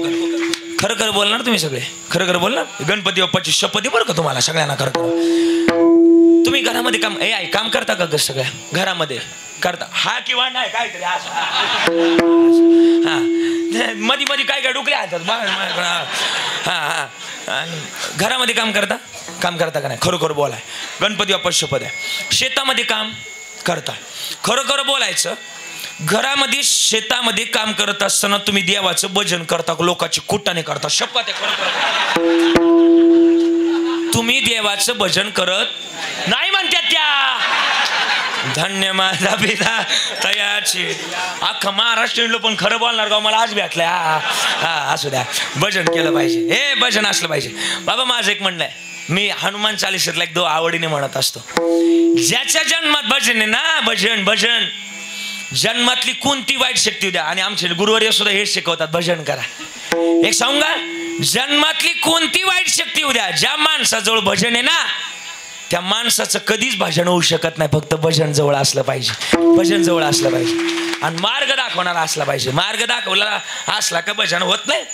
खरं बोलणार तुम्ही सगळे, खरं खरं बोलणार. गणपती बाप्पाची शपथ बरं का तुम्हाला सगळ्यांना. खरं खरं तुम्ही घरामध्ये काम काम करता का? सगळ्या घरामध्ये करता हा किंवा नाही काहीतरी हा मधी मधी काय काय डुकले हातात. हा हा घरामध्ये काम करता का नाही? खरोखर बोलाय. गणपती बाप्पा शपथ आहे. शेतामध्ये काम करता, खरं खरं बोलायचं. घरामध्ये शेतामध्ये काम करत असताना तुम्ही देवाचं भजन करता, लोकांची कुटाने करता. शपथ आहे खरं खरं. तुम्ही देवाचं भजन करत नाही म्हणतात त्या. धन्य माझा पिता तयाची. अख्खा महाराष्ट्र पण खरं बोलणार का मला आज भेटलंय. हा असू द्या. भजन केलं पाहिजे. हे भजन असलं पाहिजे. बाबा माझं एक म्हणणं आहे, मी हनुमान चालीसातला एक दो आवडीने म्हणत असतो. ज्याच्या जन्मात भजन आहे ना, भजन भजन, जन्मातली कोणती वाईट शक्ती द्या. आणि आमचे गुरुवर्य सुद्धा हेच शिकवतात, भजन करा. एक सांगा, जन्मातली कोणती वाईट शक्ती उद्या, ज्या माणसाजवळ भजन आहे ना त्या माणसाचं कधीच भजन होऊ शकत नाही. फक्त भजन जवळ असलं पाहिजे, भजन जवळ असलं पाहिजे. आणि मार्ग दाखवणारा असला पाहिजे. मार्ग दाखवला असला का भजन होत नाही.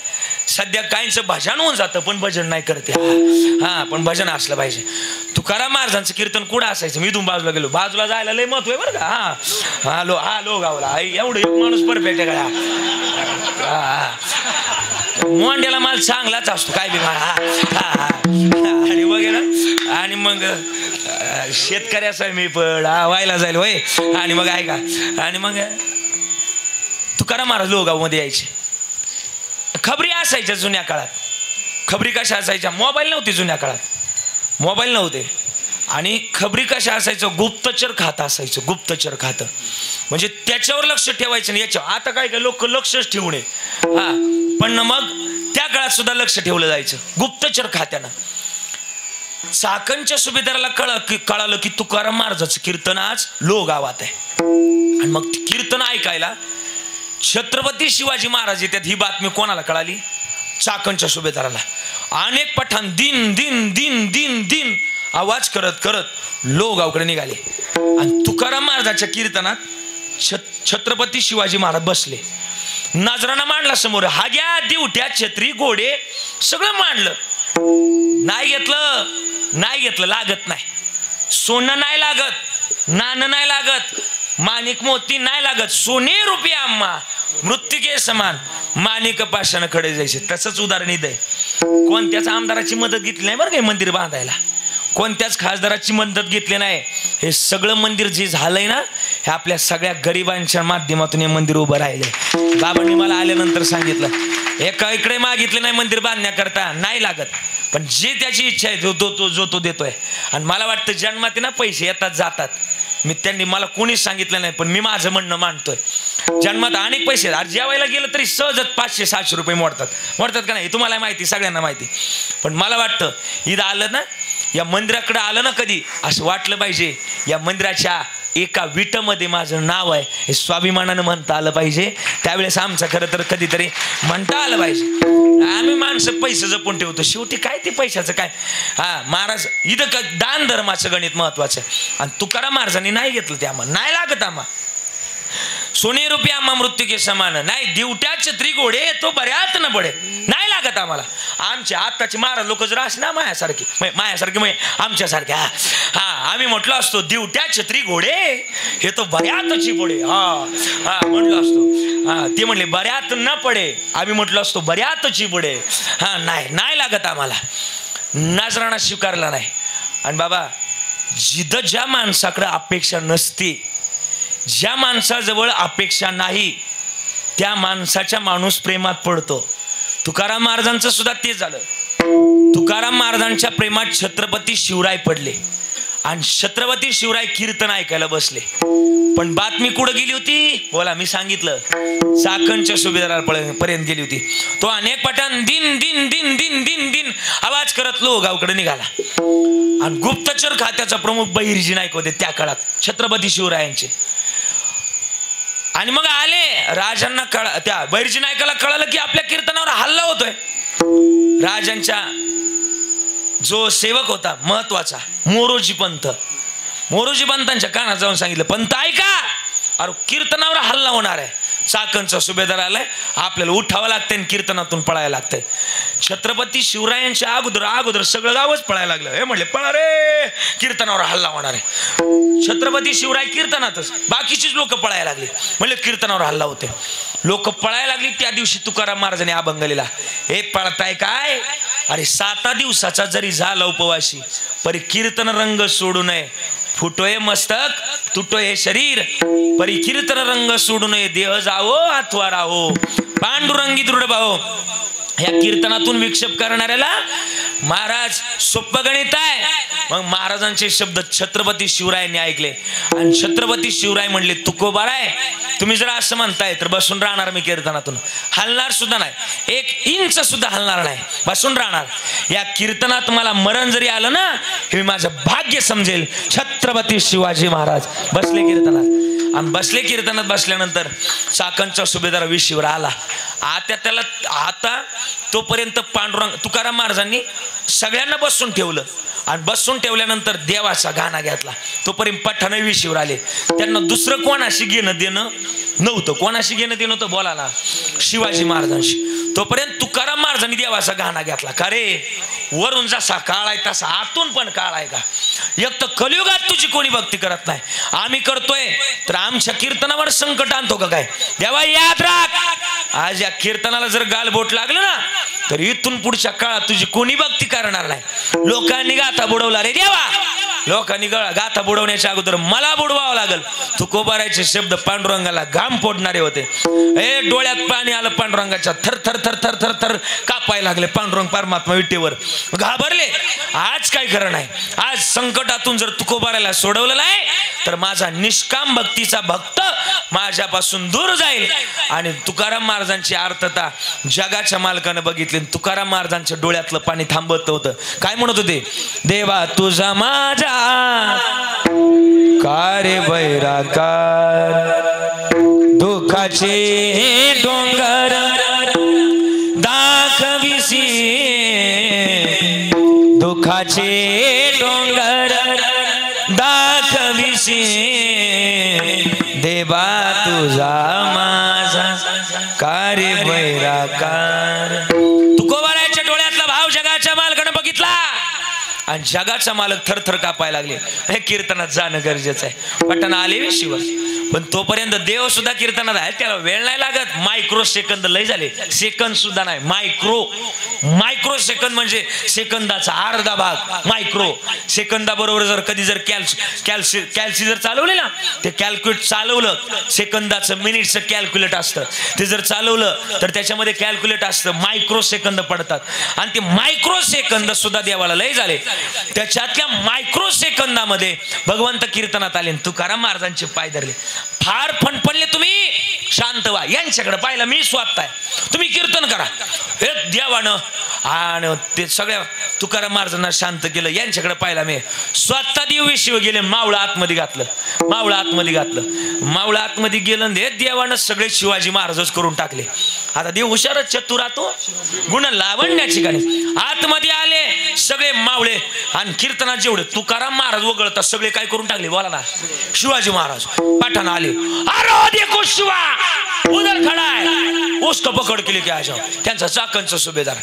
सध्या काहींचं भजन होऊन जातं पण भजन नाही करते. हा पण भजन असलं पाहिजे. तुकाराम महाराजांचं कीर्तन कुठं असायचं? मी इथून बाजूला गेलो, बाजूला जायला लय महत्व आहे बरं का. हा लो गावला एवढं एक माणूस परफेक्ट आहे का? मोंड्याला माल चांगलाच असतो काय बी. आणि वगैरे. आणि मग शेतकऱ्याचा मी पण व्हायला जाईल होय. आणि मग ऐका, आणि मग तुकाराम महाराज लोगावमध्ये यायचे. खबरी असायच्या जुन्या काळात. खबरी कशा असायच्या? मोबाईल नव्हती जुन्या काळात, मोबाईल नव्हते. आणि खबरी कशा असायचं? गुप्तचर खातं असायचं. गुप्तचर खातं म्हणजे त्याच्यावर लक्ष ठेवायचं नाही याच्यावर. आता काय काय लोक लक्षच ठेवू नये. पण मग त्या काळात सुद्धा लक्ष ठेवलं जायचं गुप्तचर खात्यानं. चाकणच्या सुभेदाराला कळालं की तुकाराम महाराजाचं कीर्तन आज लो गावात आहे. आणि मग कीर्तन ऐकायला छत्रपती शिवाजी महाराज येतात. ही बातमी कोणाला कळाली? चाकणच्या सुभेदाराला. अनेक पठाण दिन दिन दिन दिन दिन आवाज करत करत लो गावकडे निघाले. आणि तुकाराम महाराजाच्या कीर्तनात छत्रपती शिवाजी महाराज बसले. नजराना मांडला समोर. हा घ्या दिवट्या छत्री घोडे सगळं मांडलं. नाही घेतलं लागत नाही. सोनं नाही लागत, नाणं नाही लागत, माणिक मोती नाही लागत. सोने रुपये आम्हा मृत्युके समान माणिक पाषाण कडे जायचे. तसंच उदाहरण इथं आहे. कोणत्याच आमदाराची मदत घेतली नाही बरं काही मंदिर बांधायला. कोणत्याच खासदाराची मदत घेतली नाही. हे सगळं मंदिर जे झालंय ना हे आपल्या सगळ्या गरिबांच्या माध्यमातून हे मंदिर उभं राहिलंय. बाबांनी मला आल्यानंतर सांगितलं एका इकडे मागितलं नाही मंदिर बांधण्याकरता नाही लागत, पण जे त्याची इच्छा आहे जो तो देतोय. आणि मला वाटतं जन्मात ना पैसे येतात जातात. त्यांनी मला कोणीच सांगितलं नाही, पण मी माझं म्हणणं मानतोय. जन्मात अनेक पैसे जेवायला गेलं तरी सहजच 500-700 रुपये मोडतात का नाही तुम्हाला माहिती, सगळ्यांना माहिती. पण मला वाटतं इथं आलं ना, या मंदिराकडे आलं ना कधी असं वाटलं पाहिजे या मंदिराच्या एका विटामध्ये माझं नाव आहे हे स्वाभिमानानं म्हणता आलं पाहिजे. त्यावेळेस आमचं खरं तर कधीतरी म्हणता आलं पाहिजे. आम्ही माणसं पैसे जपून ठेवतो, शेवटी काय ते पैशाचं काय. महाराज इथं दान धर्माचं गणित महत्वाचं. आणि तुकाराम महाराजांनी नाही घेतलं ते आम्हाला नाही लागत. आम्हा सोने रुपये आम्हा मृत्यू के समान नाही. दिवट्या छत्री घोडे तो बऱ्यात न बडे नाही लागत आम्हाला. आमच्या आत्ताचे महाराज लोक जर असे ना मायासारखे म्हणजे आमच्यासारखे आम्ही म्हटलं असतो दिवट्या छत्री घोडे हे तो बऱ्यातची पडे. म्हटलं असतो. ते म्हणले बऱ्यात न पडे. आम्ही म्हटलं असतो बऱ्यातची पडे. नाही लागत आम्हाला. नजराणा स्वीकारला नाही. आणि बाबा जिथं ज्या माणसाकडे अपेक्षा नसते, ज्या माणसाजवळ अपेक्षा नाही त्या माणसाच्या माणूस प्रेमात पडतो. तुकाराम महाराजांचं सुद्धा ते झालं. तुकाराम महाराजांच्या प्रेमात छत्रपती शिवराय पडले. आणि छत्रपती शिवराय कीर्तन ऐकायला बसले. पण बातमी कुठं गेली होती बोला, मी सांगितलं चाकणच्या सुभेदारापर्यंत गेली होती. तो अनेक पठाण दिन दिन दिन दिन दिन दिन आवाज करत लो गावकडे निघाला. आणि गुप्तचर खात्याचा प्रमुख बहिर्जी नाईक होते त्या काळात छत्रपती शिवरायांचे. आणि मग आले राजांना त्या बहिर्जी नायकाला कळालं की आपल्या कीर्तनावर हल्ला होतोय. राजांच्या जो सेवक होता महत्वाचा मोरोजी पंतांच्या कानात जाऊन सांगितलं पंत ऐका, अरे कीर्तनावर हल्ला होणार आहे. चाकणचा सुभेदार आलाय, आपल्याला उठावं लागतंय आणि कीर्तनातून पळायला लागतंय. छत्रपती शिवरायांच्या अगोदर सगळं गावच पळायला लागलं. हे म्हणले पळा रे, कीर्तनावर हल्ला होणार आहे. छत्रपती शिवराय कीर्तनातच, बाकीचीच लोक पळायला लागली. म्हणले कीर्तनावर हल्ला होते. लोक पळायला लागली. त्या दिवशी तुकाराम महाराजांनी अभंग लिहिला. हे पळताय काय, अरे 7 दिवसाचा जरी झाला उपवासी परी कीर्तन रंग सोडू नये. फुटोय मस्तक तुटोय शरीर परी कीर्तन रंग सोडू नये. देह जावो अथवा राहो पांडुरंगी दृढ भाव. या कीर्तनातून विक्षेप करणाऱ्याला महाराज सोप्प गणित आहे. मग महाराजांचे शब्द छत्रपती शिवरायांनी ऐकले. आणि छत्रपती शिवराय म्हणले तुकोबाराय तुम्ही जर असं म्हणताय तर बसून राहणार मी कीर्तनातून. हलणार सुद्धा नाही, 1 इंच सुद्धा हलणार नाही, बसून राहणार. या कीर्तनात मला मरण जरी आलं ना हे माझं भाग्य समजेल. छत्रपती शिवाजी महाराज बसले कीर्तनात. आणि बसले कीर्तनात बसल्यानंतर चाकणचा सुभेदार विशीवर आला. आता तोपर्यंत पांडुरंग तुकाराम महाराजांनी सगळ्यांना बसून ठेवलं. आणि बसून ठेवल्यानंतर देवाचा गाणा घेतला. तोपर्यंत पठाण विशीवर आले. त्यांना दुसरं कोणाशी घेणं देणं नव्हतं. कोणाशी घेणं देणं होतं बोलायला शिवाजी महाराजांशी. तोपर्यंत तुकाराम महाराजांनी देवाचा गाणा घेतला. का रे वरून जसा काळ आहे तसा आतून पण काळ आहे का. एक तर कलियुगात तुझी कोणी भक्ती करत नाही, आम्ही करतोय तर आमच्या कीर्तनावर संकट आणतो का काय. देवा याद राख, आज या कीर्तनाला जर गालबोट लागलं ना तर इथून पुढच्या काळात तुझी कोणी भक्ती करणार नाही. लोकांनी गाथा बुडवला रे देवा, लोकांनी गाथा बुडवण्याच्या अगोदर मला बुडवावं लागल. तुकोबारायचे शब्द पांडुरंगाला घाम फोडणारे होते. हे डोळ्यात पाणी आलं पांडुरंगाच्या. थर थर थर थर थर थर कापायला लागले. पांडुरंग परमात्मा विटेवर घाबरले. आज काय खरं नाही. आज संकटातून जर तुकोबारायला सोडवलं नाही तर माझा निष्काम भक्तीचा भक्त माझ्यापासून दूर जाईल. आणि तुकाराम महाराजांची आर्तता जगाच्या मालकानं बघितली. तुकाराम महाराजांच्या डोळ्यातलं पाणी थांबत होतं. काय म्हणत होते? देवा तुझा माझा कार्य बैराकार, दुःखाचे डोंगर दाखविसी, दुःखाचे डोंगर दाखविसी, देवा तुझा माझा कार्य बैराकार. तुकोबाराच्या डोळ्यातला भाव जगाच्या मालकानं बघितला आणि जगाचा मालक थरथर कापायला लागले. हे कीर्तनात जाणं गरजेचं आहे. पटण आले शिव, पण तोपर्यंत देव सुद्धा कीर्तनात आहे. त्याला वेळ नाही लागत. मायक्रो सेकंद लय झाले. सेकंद सुद्धा नाही, मायक्रो सेकंद म्हणजे सेकंदाचा अर्धा भाग. मायक्रो सेकंदाबरोबर जर कधी जर कॅल्सी जर चालवले ना, ते कॅल्क्युलेट चालवलं, सेकंदाचं मिनिटचं कॅल्क्युलेट असतं, ते जर चालवलं तर त्याच्यामध्ये कॅल्क्युलेट असतं, मायक्रो सेकंद पडतात. आणि ते मायक्रो सेकंद सुद्धा देवाला लय झाले. त्याच्यातल्या मायक्रो सेकंदामध्ये भगवंत कीर्तनात आले. तुकाराम महाराजांचे पाय धरले. फार फणफणले तुम्ही, शांत व्हा. यांच्याकडे पाहिलं मी स्वतः आहे, तुम्ही कीर्तन करा. हे देवानं आणि ते सगळ्या तुकाराम महाराजांना शांत केलं. यांच्याकडे पाहिला मी स्वतः देव शिव गेले. मावळं आतमध्ये घातलं. मावळं आतमध्ये गेलं. हे देवानं सगळे शिवाजी महाराजच करून टाकले. आता देव हुशारच चतुर राहतो. गुण लावण्याची गाणी आतमध्ये आले सगळे मावळे. आणि कीर्तनात जेवढे तुकाराम महाराज वगळतात सगळे काय करून टाकले बोला ना. शिवाजी महाराज पाठाण आले. अरे देखो शिवा उधर खडा है, उसको पकड केली की आजा. त्यांचा चाकणचा सुभेदार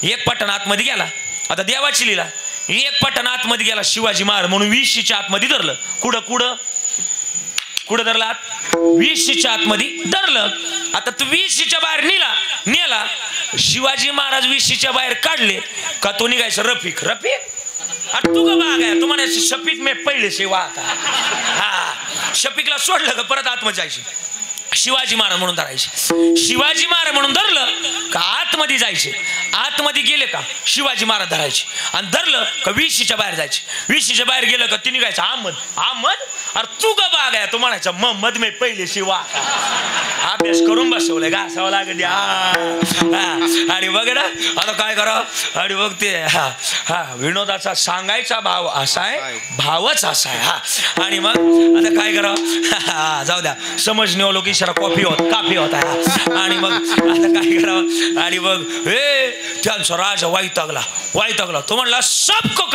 एक पठाण आतमध्ये गेला. आता देवाची लीला. एक पठाण आतमध्ये गेला शिवाजी महाराज म्हणून 20च्या आतमध्ये धरलं. कुठं धरला? 20च्या आतमध्ये धरलं. आता तू 20च्या बाहेर नेला. शिवाजी महाराज 20च्या बाहेर काढले का तो निघायचं रफिक. तू का बाग आहे, तुम्हाला शफीक मे पहिले सेवा. हा शफीकला सोडलं का परत आतमध्ये जायची. शिवाजी महाराज म्हणून धरायचे. शिवाजी महाराज म्हणून धरलं का आतमध्ये जायचे. आतमध्ये गेले का शिवाजी महाराज धरायचे. आणि धरलं का 20च्या बाहेर जायचे. 20च्या बाहेर गेलं का ती निघायचं अहमद. अरे तू का बाग आहे, तो म्हणायचा मोहम्मद मे पहिले शिवा. अभ्यास करून बसवलंय घासावं लागत. आणि बघ ना आता काय करा. आणि बघ ते हा विनोदाचा सांगायचा भाव असा आहे, भावच असा आहे. हा आणि मग आता काय करा. जाऊ द्या समजणे लोक इशारा काफी होता. आणि मग आता काय करावं. आणि मग हे त्यांचा राजा वाईटागला. तो म्हणला सबको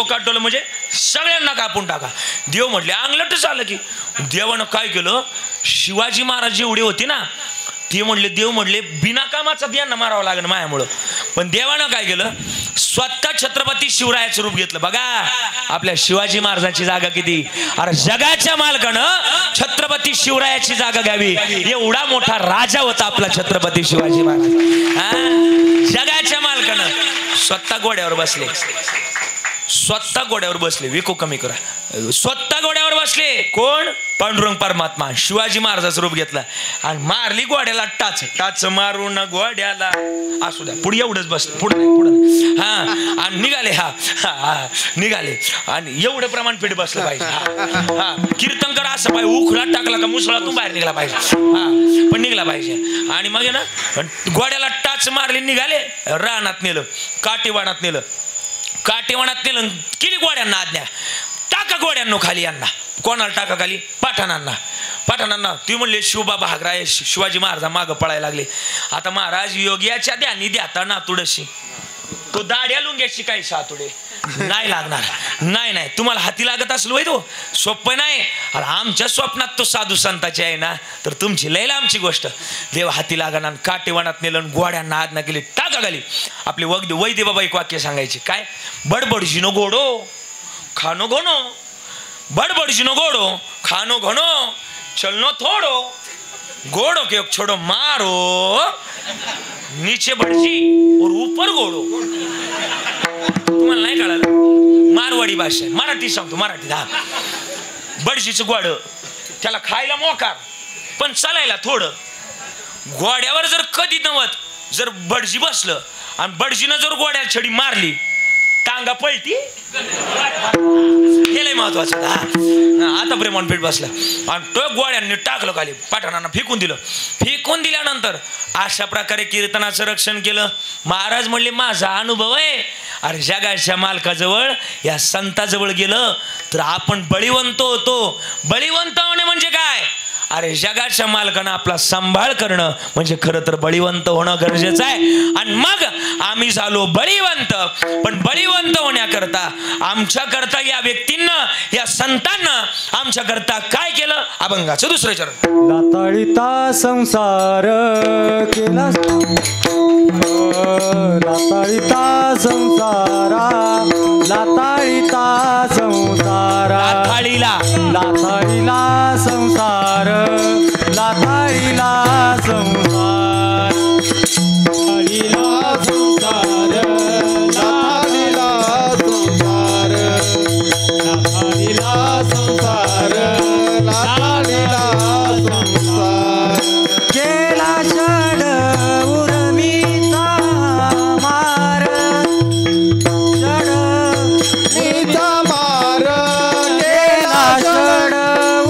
काट डालो म्हणजे सगळ्यांना कापून टाका. देव म्हटले अंगलटच आलं की. देवानं काय केलं, शिवाजी महाराज जेवढे होते ना देव म्हणले बिना कामाचा यांना मारावं लागेल मायामुळं. पण देवानं काय केलं, स्वतः छत्रपती शिवरायाचं रूप घेतलं. बघा आपल्या शिवाजी महाराजांची जागा किती. अरे जगाच्या मालकानं छत्रपती शिवरायाची जागा घ्यावी. एवढा मोठा राजा होता आपला छत्रपती शिवाजी महाराज. जगाच्या मालकानं स्वतः घोड्यावर बसले. विको कमी करा. स्वतः घोड्यावर बसले. कोण? पांडुरंग परमात्मा. शिवाजी महाराजाचं रूप घेतलं आणि मारली घोड्याला टाच मारून घोड्याला. असू द्या पुढे एवढंच बसलं. पुढे हा आणि निघाले आणि एवढं प्रमाण पीठ बसलं पाहिजे. हा कीर्तन करा असं पाहिजे. उखळा टाकला का मुसळातून बाहेर निघाला पाहिजे. हा पण निघाला पाहिजे. आणि मग ना घोड्याला टाच मारली. निघाले रानात नेलं, काटेवाडात नेलं. केली घोड्यांना आज्ञा. टाका घोड्यांनो खाली. यांना कोणाला टाका खाली? पठाणांना. ती म्हणले शिवबा भागराय. शिवाजी महाराज मागं पळायला लागले. आता महाराज योग्याच्या ध्यानी द्याता नातुडशी. तो दाड्या लुंग्याची काही सातुडे नाही लागणार. नाही तुम्हाला हाती लागत असलो होय तो सोपं नाही. अरे आमच्या स्वप्नात तो साधू संताचे आहे ना, तर तुमची लय लांबची गोष्ट. देव हाती लागणार. काटेवानात नेलं. घोड्यांना आज्ञा केली. टाका खाली. आपले वैद्य बाबा एक वाक्य सांगायचे. काय? बडबडजीनो घोडो खानो घोनो. बडबडजीनो घोडो खानो घोनो. चलनो थोडो घोड़ो के छोड़ो मारो. नीचे बडजी और ऊपर घोडो. तुम्हाला नाही कळालं? मारवाडी भाषा आहे. मराठी सांगतो. मराठीत. हा बडजीचं घोडं त्याला खायला मोकार पण चालायला थोडं. घोड्यावर जर कधी नव्हत जर बडजी बसलं आणि बडजीनं जर घोड्याला छडी मारली टांगा पळती गेलंय महत्वाचं. आता प्रेमान पीठ बसलं आणि तो गोळ्यांनी टाकलं खाली, पठाणांना फेकून दिलं. फेकून दिल्यानंतर अशा प्रकारे कीर्तनाचं रक्षण केलं. महाराज म्हणले माझा अनुभव आहे. अरे जगाच्या मालकाजवळ या संताजवळ गेलं तर आपण बळीवंत होतो. बळीवंत होणे म्हणजे काय? अरे जगाच्या मालकानं आपला सांभाळ करणं म्हणजे खरं तर बळीवंत होणं गरजेचं आहे. आणि मग आम्ही झालो बळीवंत. पण बळीवंत होण्याकरता आमच्या करता या व्यक्तींना, या संतांना आमच्या करता काय केलं? अभंगाचं दुसरं चरण. लाताळीता संसार केला, लाताळीता संसारा, लाताळीता संसारा, लाथाळीला लाताळीला संसार, लाताळीला संसार, लाताळीला संसार, लाताळीला संसार, लाताळीला संसार, लाताळीला संसार, केला षड उर्मीचा मार, षड मीचा मार, केला षड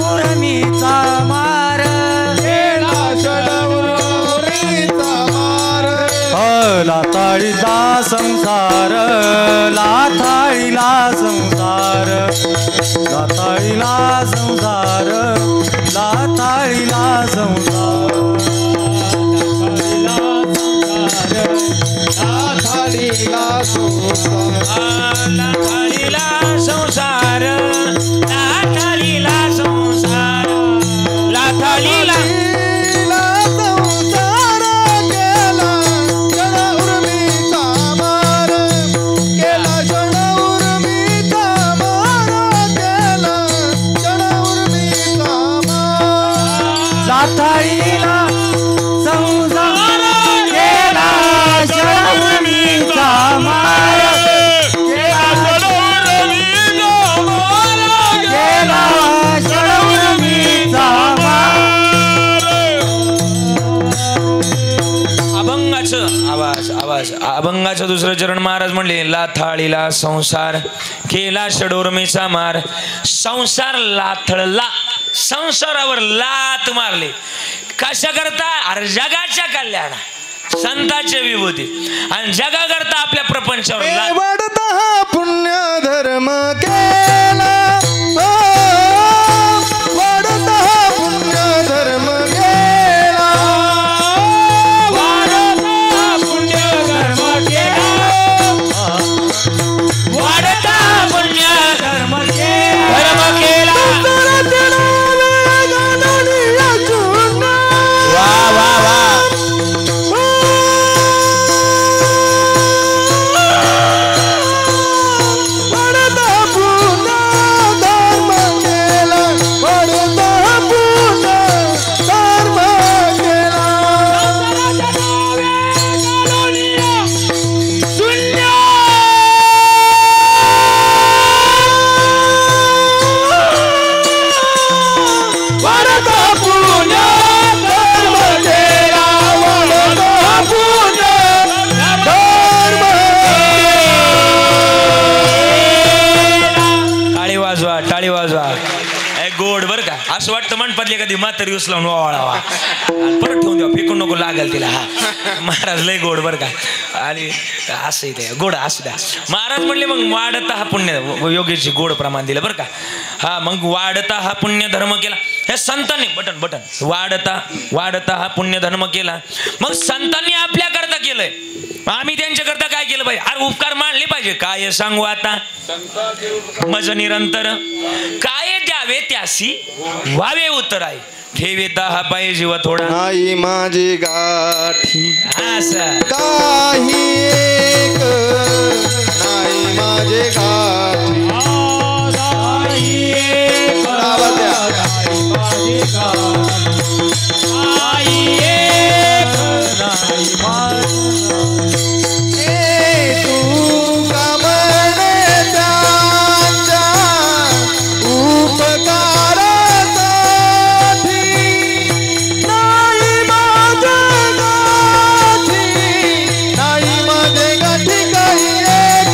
उर्मीचा मार, केला षड उर्मीचा मार, लाताळीला संसार, लाताळीला संसार, लाताळीला संसार, लाताळीला संसार, लाताळीला संसार, लाथाळीला संसार, लाथाळीला संसार, लाथाळीला संसार, केला षड उर्मीचा मार, केला षड उर्मीचा मार, केला षड उर्मीचा मार, लाथाळीला संसार, केला षड उर्मीचा मार, केला षड उर्मीचा मार, केला षड उर्मीचा मार. अभंगाचं दुसरं चरण. महाराज म्हणले लाथाळीला संसार, केला षडोर्मीचा मार. संसार लाथळला, संसारावर लात मारले. कशा करता? अरे जगाच्या कल्याणा, संतांचे विभूती आणि जगाकरता आपल्या प्रपंचावर लात. वाढता हा पुण्य धर्म केला, वाढता हा पुण्य धर्म केला, वाढता हा पुण्य धर्म केला, वाढता पुण्य धर्म केला. वा वा वा. टाळी वाजवा. गोड बरं का. असं वाटतं मंडपातली कधी म्हातारी उचलावून वाळावा परत ठेवून द्या, फेकून नको लागेल तिला. हा महाराज लय गोड बरं का. आणि असं इथे गोड असू द्या. महाराज म्हणले मग वाढता हा पुण्य, योगेशजी गोड प्रमाण दिलं बरं का. हा मग वाढता हा पुण्य धर्म केला. हे संतांनी बटन वाढता हा पुण्य धर्म केला. मग संतांनी आपल्या करता केलंय, आम्ही त्यांच्या करता काय केलं पाहिजे? अरे उपकार मानले पाहिजे. काय सांगू आता मज निरंतर, काय द्यावे त्यासी व्हावे उत्तर आहे. ठेविता हा पाहिजे जीव थोडा नाही माझी गाठी, असं काही एक नाही माझे गाठी, नाही एक नाही माझे गाठी, नाही एक नाही माझे तू कामने त्यांच्या उपकारासाठी, नाही माझे गाठी, नाही माझे गाठी काही एक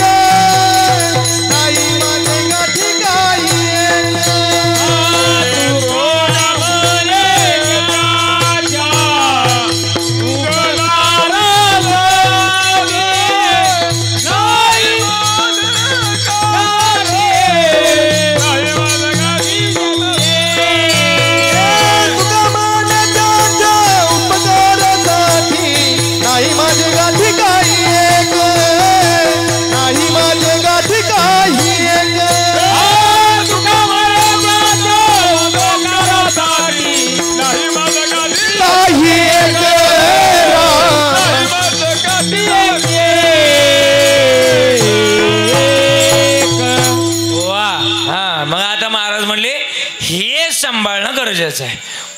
गरजेचं आहे.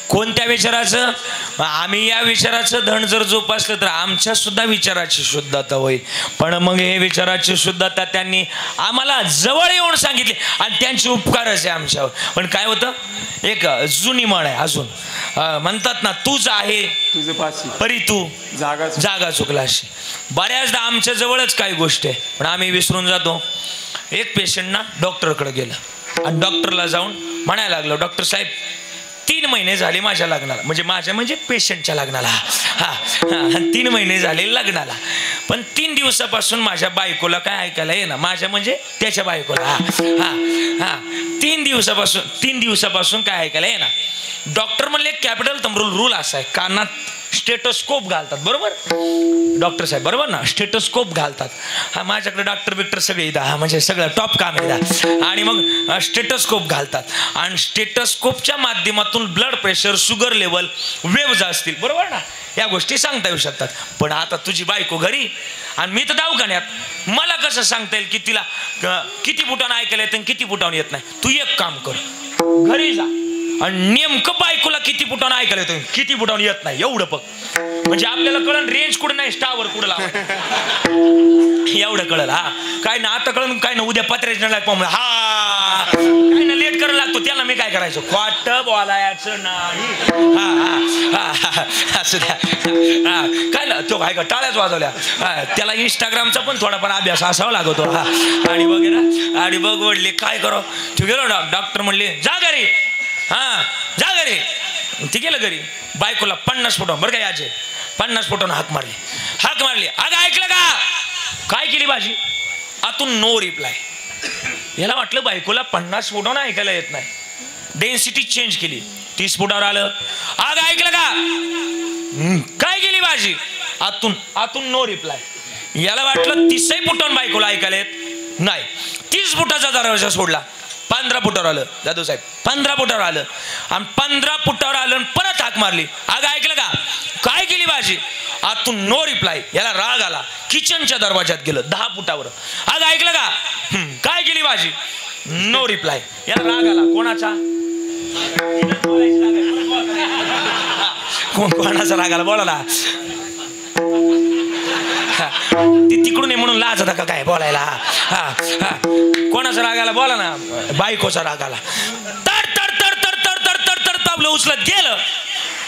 कोणत्या विचाराचं? आम्ही या विचाराचं धन जर जोपासलं तर आमच्या सुद्धा विचाराची शुद्धता होईल. पण मग हे विचाराची शुद्धता त्यांनी आम्हाला जवळ येऊन सांगितली आणि त्यांचे उपकारच आहे आमच्यावर. पण काय होतं, एक जुनी म्हण आहे अजून, म्हणतात ना, तूच आहे तुझे पाशी परी तू जागा चुकलाशी. बऱ्याचदा आमच्या जवळच काही गोष्टी आहे पण आम्ही विसरून जातो. एक पेशंट ना डॉक्टरकडे गेलं आणि डॉक्टरला जाऊन म्हणायला लागलं, डॉक्टर साहेब 3 महिने झाले माझ्या लग्नाला, म्हणजे पेशंटच्या लग्नाला. 3 महिने झाले लग्नाला, पण 3 दिवसापासून माझ्या बायकोला काय ऐकायला ये ना, त्याच्या बायकोला 3 दिवसापासून काय ऐकायला ये ना. डॉक्टर म्हणले कॅपिटल रूल असा आहे, कानात स्टेटोस्कोप घालतात, बरोबर डॉक्टर साहेब, बरोबर ना, स्टेटोस्कोप घालतात. माझ्याकडे डॉक्टर बिक्टर सगळे इथं, सगळं टॉप काम आहे. आणि मग स्टेटोस्कोप घालतात आणि स्टेटोस्कोपच्या माध्यमातून blood pressure, sugar level, waves असतील, बरोबर ना, या गोष्टी सांगता येऊ शकतात. पण आता तुझी बायको घरी आणि मी तर दवाखान्यात, मला कसं सांगता येईल की तिला किती फुटानं ऐकायला येतं आणि किती फुटानं येत नाही? तू एक काम कर, घरी जा आणि नेमकं बायकोला किती फुटानं ऐकायला येतं, किती फुटानं येत नाही एवढं बघ. म्हणजे आपल्याला कळण रेंज कुठं नाही, स्टावर कुठं लावा एवढं कळलं. काय ना आता कळण, काय ना उद्या पत्र्याच्या लागतो, काय ना लेट करायला लागतो, त्याला मी काय करायचं, खोट बोलायचं नाही. असं द्या काय ना, तो काय का टाळ्याच वाजवल्या, त्याला इंस्टाग्रामचा पण थोडाफार अभ्यास असावा लागतो. आणि वगैरे आणि बघ वडले काय करो, तू गेलो डॉक्टर म्हणले जा घरी, जा घरी. ती गेलं घरी, बायकोला 50 फुटावून, बरं काय याचे 50 फुटावून हाक मारली. अगं ऐकलं का, काय केली भाजी? आतून नो रिप्लाय. याला वाटलं बायकोला 50 फुटावून ऐकायला येत नाही, डेन्सिटी चेंज केली, 30 फुटावर आलं. अगं ऐकलं का, काय केली भाजी? आतून नो रिप्लाय. याला वाटलं 30 फुटावून बायकोला ऐकायला येत नाही, 30 फुटाचा दरवाजा सोडला, 15 फुटावर आलं. जाधव साहेब 15 फुटावर आलं आणि 15 फुटावर आलं, परत हाक मारली. अगं ऐकलं का, काय केली भाजी? आतून नो रिप्लाय. याला राग आला, किचनच्या दरवाजात गेलं 10 फुटावर. अगं ऐकलं का, काय केली भाजी? No reply. याला राग आला, कोणाचा? कोणाचा राग आला बोलायला? ती तिकडून आहे म्हणून लाज होता काय बोलायला? कोणाचा राग आला बोला ना? बायकोचा राग आला. तड तड तड तड तड तड तड तड ताबलं उचलत गेलं,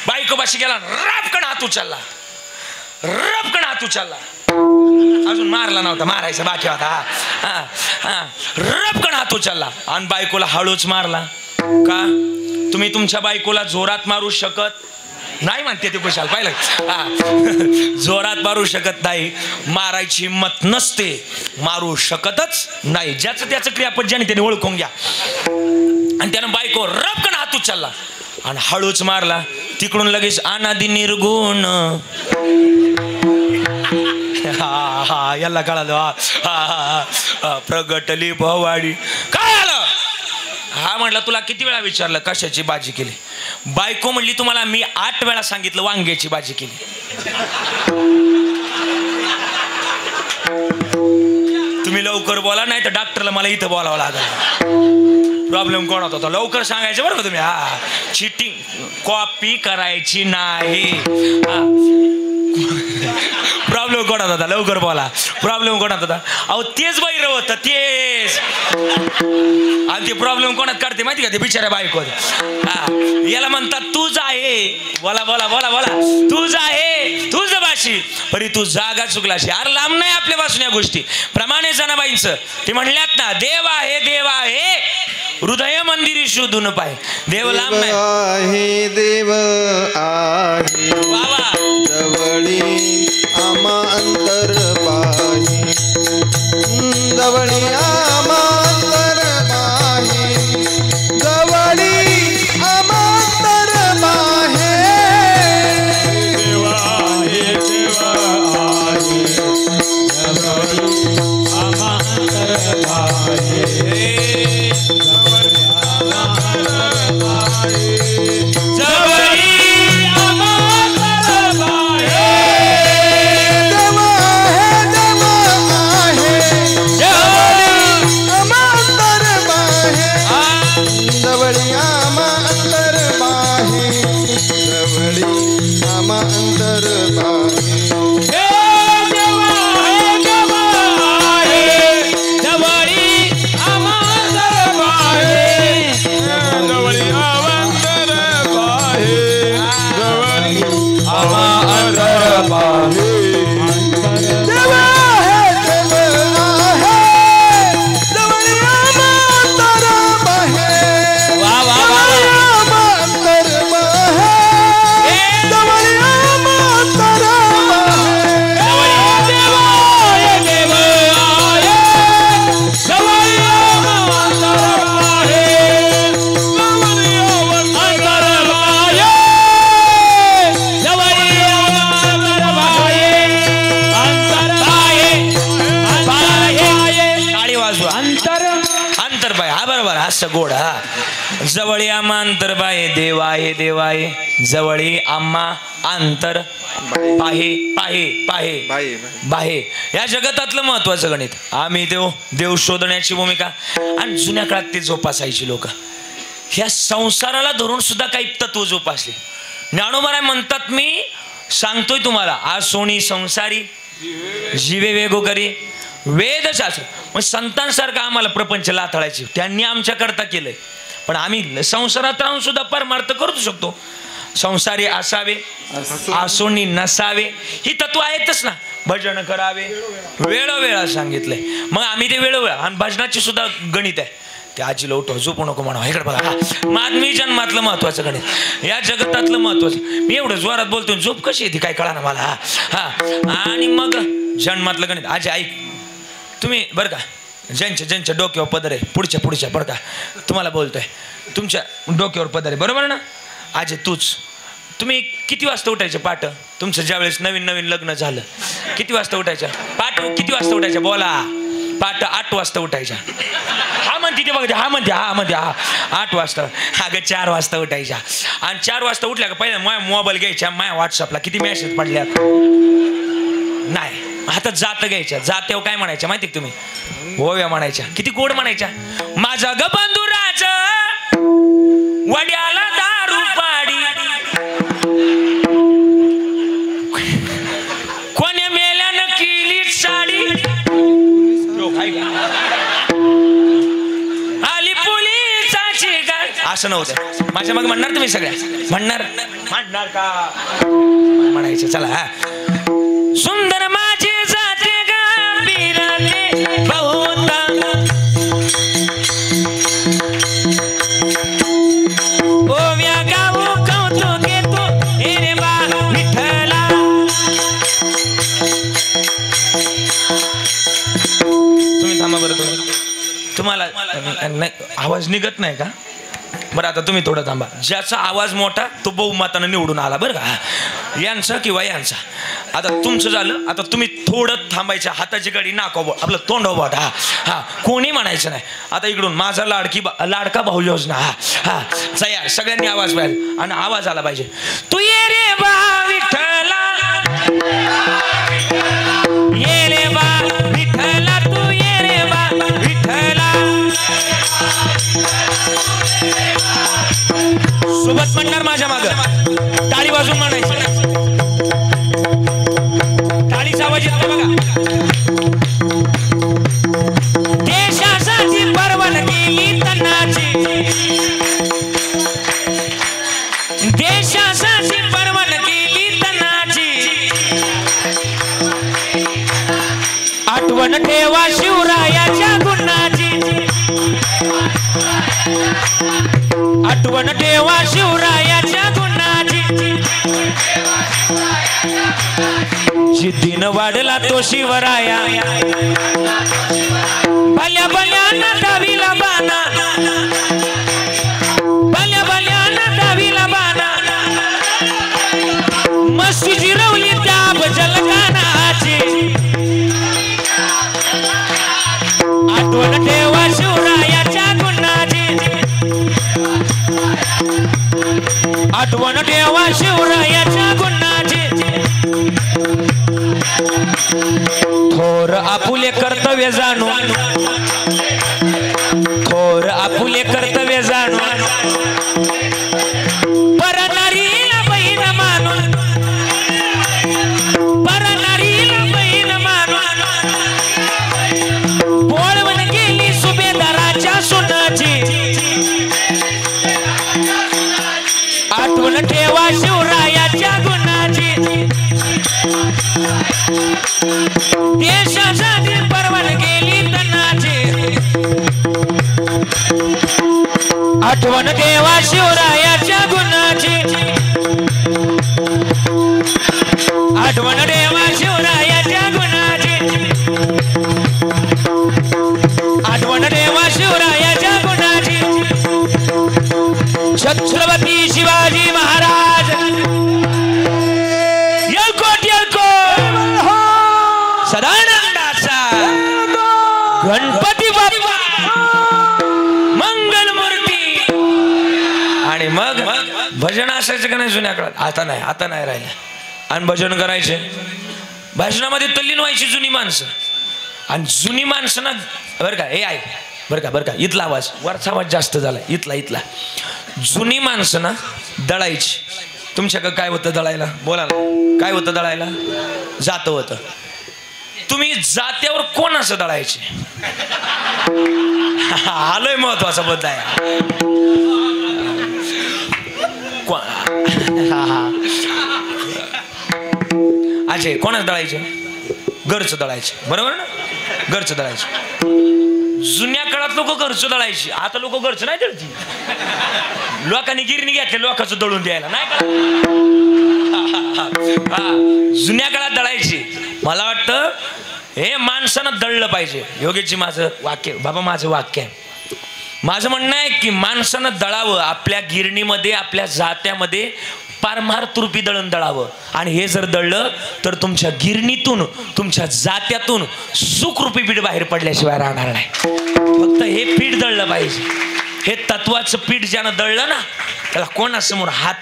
बायको पाशी गेला, रपकन हात उचलला, अजून मारला नव्हता, मारायचा बाकी होता. रपकन हात उचलला आणि बायकोला हळूच मारला. का तुम्ही तुमच्या बायकोला जोरात मारू शकत नाही म्हणते ते कुशाल, पाहिलं? जोरात मारू शकत नाही, मारायची हिंमत नसते, मारू शकतच नाही. ज्याचं त्याचं क्रियापद ज्याने त्याने ओळखून घ्या. आणि त्यानं बायको रपकन हात उचलला आणि हळूच मारला. तिकडून लगेच अनादि निर्गुण, याला कळालं, प्रगटली भवाडी. काय आलं? म्हटलं तुला किती वेळा विचारलं कशाची भाजी केली? बायको म्हणली तुम्हाला मी 8 वेळा सांगितलं वांग्याची भाजी केली. तुम्ही लवकर बोला, नाही तर डॉक्टरला मला इथं बोलावं लागेल. प्रॉब्लेम कोण होता? लवकर सांगायचं बरं का तुम्ही. चिटिंग कॉपी करायची नाही. प्रॉब्लेम कोणात होता? लवकर बोला. प्रॉब्लेम कोणात होता? अहो तेच बैर होतं, तेच. आणि ते प्रॉब्लेम कोणात काढते माहिती का? ते बिचाऱ्या बायको. याला म्हणतात तूच आहे. बोला बोला बोला बोला, तूच आहे, तूच भाषी, परी तू जागा चुकलाशी. अरे लांब नाही आपल्यापासून या गोष्टी. प्रमाणे जनाबाईंचं ते म्हणल्यात ना, देव आहे, देव आहे, हृदय मंदिरी शोधून पाय. देव लांब नाही, देव आहे बाबा जवळी आमा अंतर पाही, जवळी आमा अंतर पाही, जवळी आमा अंतर पाहे. देव आहे, देव आहे, जवळी आमा अंतर पाहे. जवळी आमा अंतर पाहे. अंतरबाई, हा बरोबर, असं गोड. हा जवळी आम्हा अंतरबाई देव आहे, देव आहे जवळी आम्हा अंतर पाहे पाहे पाहे बाई बाहे. या जगतातलं महत्वाचं गणित. आम्ही देव शोधण्याची भूमिका. आणि जुन्या काळात ते जोपासायची लोक. ह्या संसाराला धरून सुद्धा काही तत्व जोपासले. ज्ञानोबा म्हणतात, मी सांगतोय तुम्हाला, आज सोनी संसारी जीवे वेगो करी वेदशास्त्र. मग संतांसारखं आम्हाला प्रपंच लाथाळायचे त्यांनी आमच्याकरता केलंय. पण आम्ही संसारात राहून सुद्धा परमार्थ करू शकतो. संसारी असावे, आसोनी नसावे, ही तत्व आहेतच ना. भजन करावे वेळोवेळा सांगितलंय. मग आम्ही ते वेळोवेळा. आणि भजनाची सुद्धा गणित आहे. ते आजीला उठव, झोपू नको म्हणा. इकडे बघा, मानवी जन्मातलं महत्वाचं गणित, या जगतातलं महत्वाचं. मी एवढं जोरात बोलतोय, झोप कशी येते काय कळा ना मला. हा आणि मग जन्मातलं गणित. आजी ऐक, तुम्ही बरं का, ज्यांच्या डोक्यावर पदर आहे, पुढच्या बरं का, तुम्हाला बोलतोय, तुमच्या डोक्यावर पदर आहे, बरोबर ना. आजी तूच, तुम्ही किती वाजता उठायचे पाठ? तुमचं ज्यावेळेस नवीन लग्न झालं, किती वाजता उठायच्या पाठ? किती वाजता उठायच्या बोला? पाठ 8 वाजता उठायच्या. हा म्हणते ते बघा, हा म्हणते 8 वाजता. अगं 4 वाजता उठायच्या. आणि 4 वाजता उठल्या का पहिल्या माझ्या मोबाईल घ्यायच्या, माझ्या व्हॉट्सअपला किती मेसेज पडल्यात नाही. आता जात घ्यायच्या, जात्यावर काय म्हणायच्या माहिती तुम्ही? ओव्या म्हणायच्या. किती गोड म्हणायच्या. माझा ग बंधुराज वड्याला दारू पाडी, कोण्या मेल्यानं केली साडी, आली पोलिसाची गाडी. असं नव्हतं. माझ्या मग म्हणणार तुम्ही सगळ्या म्हणणार का म्हणायचं. चला हा. सुंदर माझे जाते गांभीराने बहुता, ओव्या गाऊ कौतुक घेतो रे बा विठ्ठला. तुम्ही थांबा बरं, तुम्हाला आवाज निघत नाही का? बरं आता तुम्ही थोडं थांबा. ज्याचा आवाज मोठा तो बहुमतानं निवडून आला बरं का, यांचा किंवा यांचा. आता तुमचं झालं. आता तुम्ही थोडं थांबायचं. हाताची गाडी नाकावर, आपलं तोंड बोट. हा कोणी म्हणायचं नाही. आता इकडून माझा लाडका भाऊ योजना. हा तयार. सगळ्यांनी आवाज पाहिजे आणि आवाज आला पाहिजे. तू ये रे बा विठ्ठला, ये रे बा विठ्ठला, तू ये रे बा विठ्ठला. सोबत म्हणणार माझ्या माग, टाळी वाजून म्हणायची. टाळीचा आवाज येतो बघा. देशासाठी परवान केली तनाची, देशासाठी परवान केली तनाची. आठवण ठेवा शिवरायाच्या गुणाची, आठवण ठेवा शिवरायाच्या गुणाची. जिद्दीनं वाढला तो शिवराया, भल्या भल्याना डावीला बाणा, भल्या भल्याना डावीला बाणा. मस्ती जिरवली त्या भजल गानाची. आठवण ठेवा शिवरायाच्या गुणाची, आठवण ठेवा शिवरायाच्या गुणाची. थोर आपुले कर्तव्य जाणू, थोर आपुले कर्तव्य जाणू. परनारीला बहीण मानून, परनारीला बहीण मानून. बोळवण गेली सुभेदाराच्या सुनाची. आठवण ठेवा शिवरायाच्या गुणाची. देशासाठी परवान गेली तनाची. आठवण ठेवा शिवरायाच्या गुणाची. आठवण ठेवा शिवरायाच्या गुणाची. आठवण ठेवा शिवरायाच्या गुणाची. छत्रपती शिवाजी महाराज येळकोट सदानंदाचा गणपती बाप्पा भजन असायचं का नाही जुन्या काळात? आता नाही राहिलं. आणि भजन करायचे, भजनामध्ये तल्लीन व्हायची जुनी माणसं. आणि जुनी माणसं ना बरं का, हे आहे बरं का इथला आवाज, वरचा आवाज जास्त झाला, इथला. जुनी माणसं ना दळायची. तुमच्याकडं काय होतं दळायला? बोला ना, काय होतं दळायला? जातं होतं. तुम्ही जात्यावर कोण असं दळायचे? आलोय महत्वाचा मुद्दा आहे. अच्छा, कोणाच दळायचे? घरचं दळायचे, बरोबर ना? घरचं दळायचे. जुन्या काळात लोक घरचं दळायची. आता लोक घरचं नाही दळती. लोकांनी गिरणी घेतली लोकांचं दळून द्यायला, नाही का? जुन्या काळात दळायची. मला वाटतं हे माणसानं दळलं पाहिजे. योगीची माझं वाक्य, बाबा माझं वाक्य आहे. माझं म्हणणं आहे की माणसानं दळावं. आपल्या गिरणीमध्ये, आपल्या जात्यामध्ये पारमार तुरपी दळण दळावं. आणि हे जर दळलं तर तुमच्या गिरणीतून, तुमच्या जात्यातून सुखरूपी पीठ बाहेर पडल्याशिवाय राहणार नाही. फक्त हे पीठ दळलं पाहिजे. हे तत्वाचं पीठ ज्यानं दळलं ना, त्याला कोणासमोर हात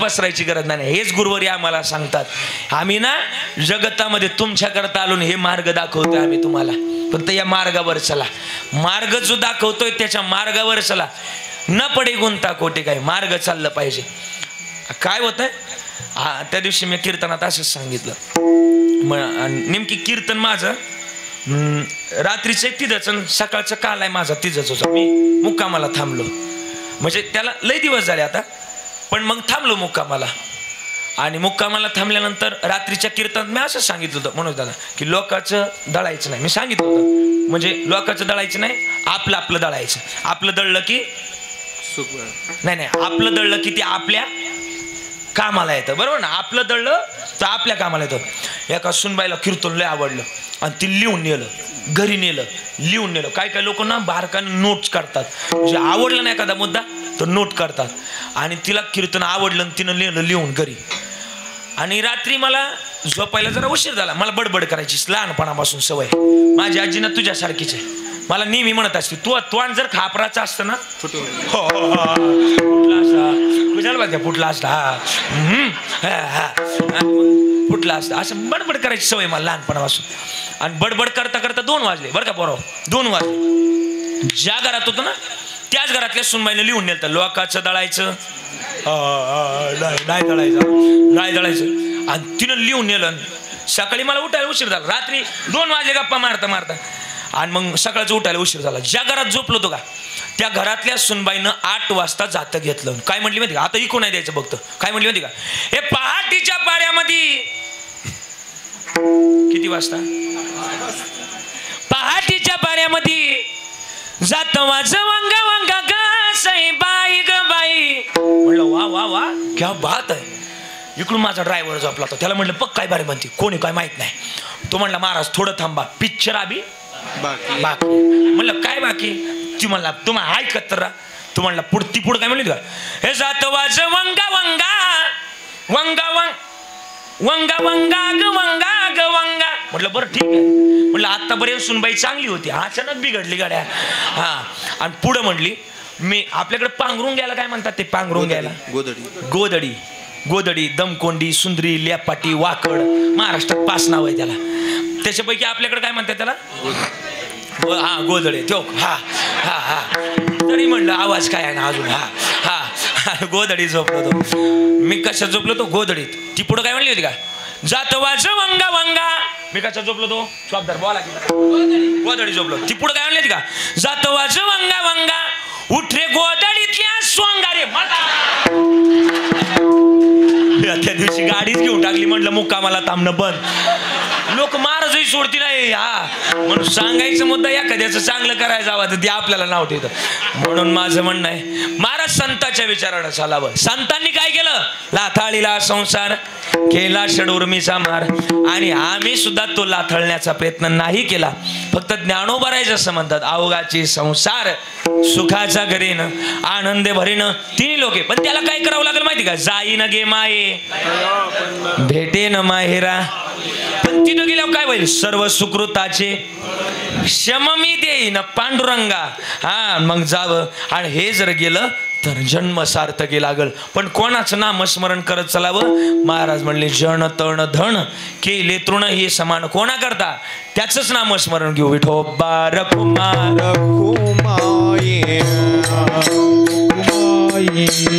पसरायची गरज नाही. हेच गुरुवारी आम्हाला सांगतात. आम्ही ना जगतामध्ये तुमच्याकरता आलो, हे मार्ग दाखवतोय आम्ही तुम्हाला. फक्त या मार्गावर चला. मार्ग जो दाखवतोय त्याच्या मार्गावर चला. न पडे गुंता कोटे, काय मार्ग चाललं पाहिजे. काय होतंय, त्या दिवशी मी कीर्तनात असंच सांगितलं. नेमकी कीर्तन माझं रात्रीचं तिथंच, सकाळचं काल आहे माझा तिथंच होता. मी मुक्कामाला थांबलो. म्हणजे त्याला लय दिवस झाले आता, पण मग थांबलो मुक्कामाला. आणि मुक्कामाला थांबल्यानंतर रात्रीच्या कीर्तनात मी असं सांगितलं होतं मनोज दादा, की लोकांचं दळायचं नाही. मी सांगितलं होतं, म्हणजे लोकांचं दळायचं नाही, आपलं दळायचं. आपलं दळलं की नाही, आपलं दळलं की ते आपल्या कामाला येतं, बरोबर ना? आपलं दळलं तर आपल्या कामाला येतं. एका सुनबाईला कीर्तन लय आवडलं आणि ती लिहून नेलं, घरी नेलं, लिहून नेलं. काय लोक ना बारकाने नोट्स काढतात. म्हणजे आवडलं ना एखादा मुद्दा तर नोट करतात. आणि तिला कीर्तन आवडलं, तिनं नेलं लिहून घरी. आणि रात्री मला झोपायला जरा उशीर झाला. मला बडबड करायची लहानपणापासून सवय. माझी आजी ना तुझ्यासारखीच आहे. मला नेहमी म्हणत असते, तू तोंड जर खापराचं असतं ना, फुटला असता, फुटला असता, फुटला असता, असं बडबड करायची सवय मला लहानपणापासून. आणि बडबड करता करता 2 वाजले बरं का पोराव, 2 वाजले. ज्या घरात होतं ना त्याच घरातल्या सुनबाईने लिहून नेलं, लोकांचं दळायचं नाही दळायचं. आणि तिनं लिहून नेलं. सकाळी मला उठायला उशीर झाला. रात्री 2 वाजले गप्पा मारता. आणि मग सकाळचं उठायला उशीर झाला. ज्या घरात झोपलो होतो का त्या घरातल्या सुनबाईनं 8 वाजता जातं घेतलं. काय म्हटली माहिती का? आता इको नाही द्यायचं बघतं. काय म्हटली माहिती का? हे पहाटीच्या पाऱ्यामध्ये किती वाजता? पहाटीच्या पाऱ्यामध्ये जात वाज वंगा वंगा ग सई बाई ग बाई. म्हणलं वा वा वा क्या बात आहे. इकडून माझा ड्रायव्हर झोपला होता. त्याला म्हटलं बघ काय बारे म्हणते, कोणी काय माहित नाही. तो म्हणला महाराज थोडं थांबा, पिक्चर आभी बाकी. म्हणलं काय बाकी? ती म्हणला तुम्हाला ऐकत तर. तू म्हणला पुढती पुढं काय म्हणली का? हे जात वाज वंगा वंगा वंगा वंगा वंगा ग वंगा ग वंगा. म्हटलं बरं ठीक आहे. म्हटलं आतापर्यंत सुनबाई चांगली होती, अचानक बिघडली गाड्या. हा. आणि पुढं म्हणली मी आपल्याकडे पांघरून घ्यायला काय म्हणतात ते? पांघरून घ्यायला गोदडी, दमकोंडी, सुंदरी, लेपाटी, वाकड. महाराष्ट्रात 5 नाव आहे त्याला. त्याच्यापैकी आपल्याकडे काय म्हणतात त्याला? हा गोदडे. तो हा हा हा तरी म्हणलं आवाज काय आहे ना अजून. हा हा गोदडी झोपलो तो. मी कशा झोपलो तो? गोदडीत. ती पुढं काय म्हणली होती का? जात वाज वंगा वंगा. मी कशा झोपलो तो? शब्दार बोला की गोदडी झोपलो. ती पुढं काय म्हणली होती का? जात वाज वंगा वंगा उठ रे गोदडीतल्या सोंगा रे मला. त्या दिवशी गाडीच घेऊन टाकली. म्हटलं मुक्कामाला थांबणं बंद. लोक महाराजही सोडती नाही. हा म्हणून सांगायचं मुद्दा एखाद्याचं चांगलं करायचं हवं तर ते आपल्याला नाव ठेवतं. म्हणून माझं म्हणणं आहे महाराज संतांच्या विचारानं चालावं. संतांनी काय केलं? लाथाळीला संसार केला षडूर्मीचा मार. आणि आम्ही सुद्धा तो लाथळण्याचा प्रयत्न नाही केला. फक्त ज्ञानोबरायचं असं म्हणतात, अवघाची संसार सुखाचा घरीन आनंदे भरीन तिन्ही लोके. पण त्याला काय करावं लागेल माहिती का? जाईन गे माये भेटेन माहेरा. पण तिथं गेल्यावर काय होईल? सर्व सुकृताचे शम मी देईन पांडुरंगा. हा मग जावं. आणि हे जर गेलं तर जन्म सार्थकी लागल. पण कोणाचं नामस्मरण करत चलावं? महाराज म्हणले जन तण धन केले तृण हे समान कोणा करता त्याचंच नामस्मरण घेऊ. विठोबा रखुमार रखुमाई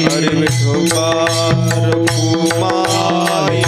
अरे विठोबा रखुमाई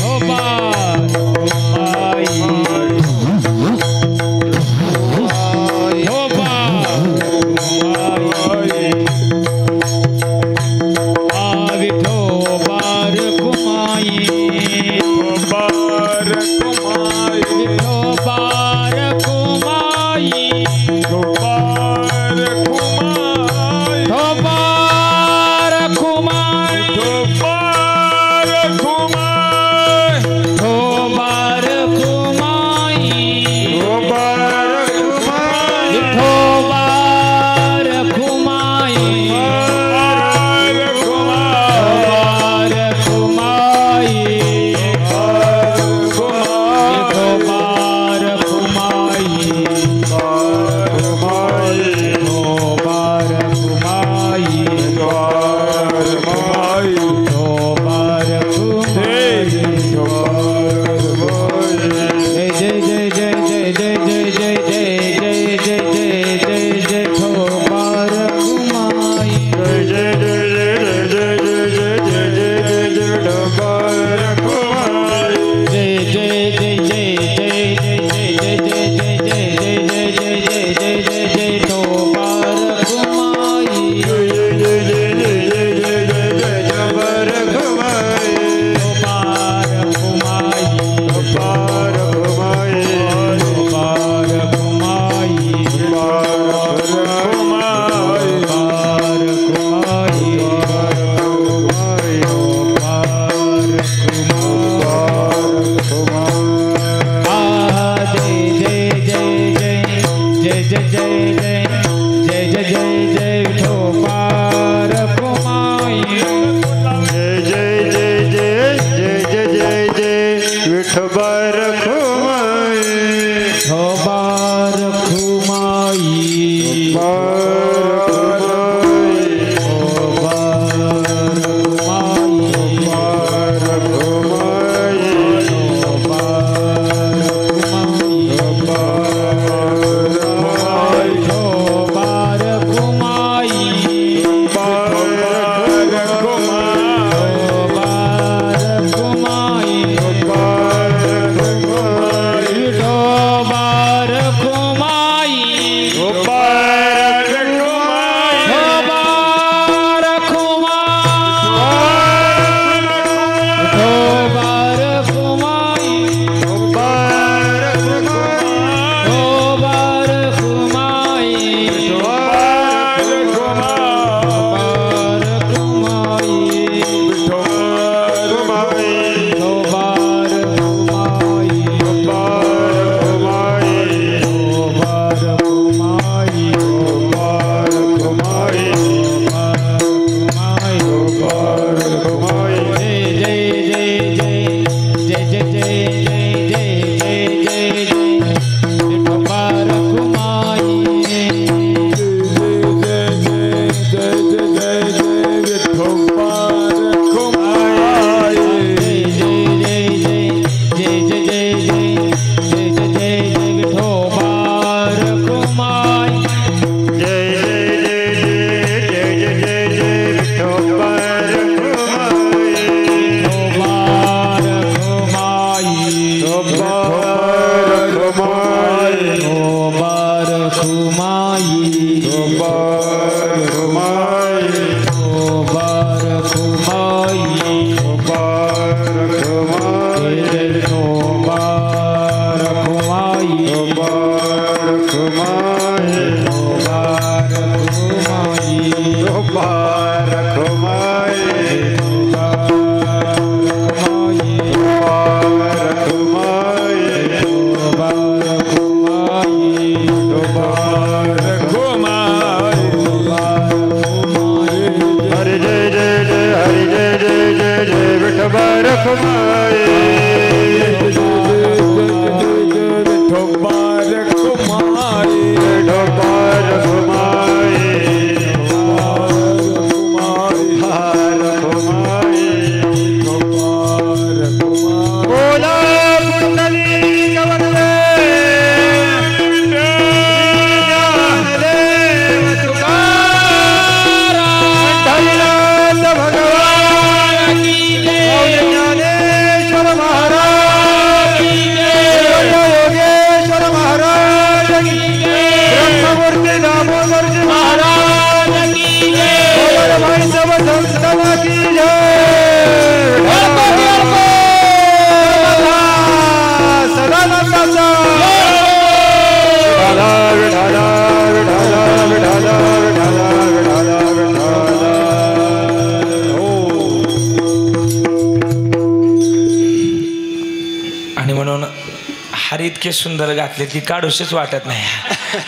इतके सुंदर घातलेत की काढूशच वाटत नाही.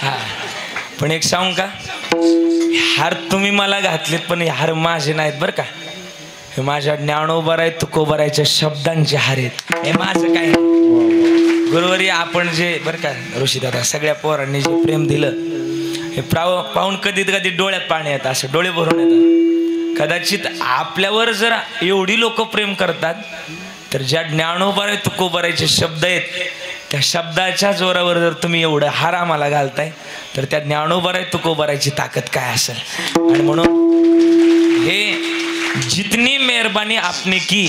हा पण एक सांगू का, हार तुम्ही मला घातलेत पण हे हार माझे नाहीत बरं का. हे माझ्या ज्ञानोबराय तुकोबरायच्या शब्दांचे हार आहेत. हे माझं काय गुरुवारी आपण जे बरं का ऋषीदादा सगळ्या पोरांनी जे प्रेम दिलं हे पाहून कधी कधी डोळ्यात पाणी येतं, असं डोळे भरून येतात. कदाचित आपल्यावर जर एवढी लोक प्रेम करतात तर ज्या ज्ञानोबराय तुकोबरायचे शब्द आहेत त्या शब्दाच्या जोरावर जर तुम्ही एवढं हार आम्हाला घालताय तर त्या ज्ञानोबराय तुकोबरायची ताकद काय असेल. आणि म्हणून हे जितनी मेहरबानी आपने की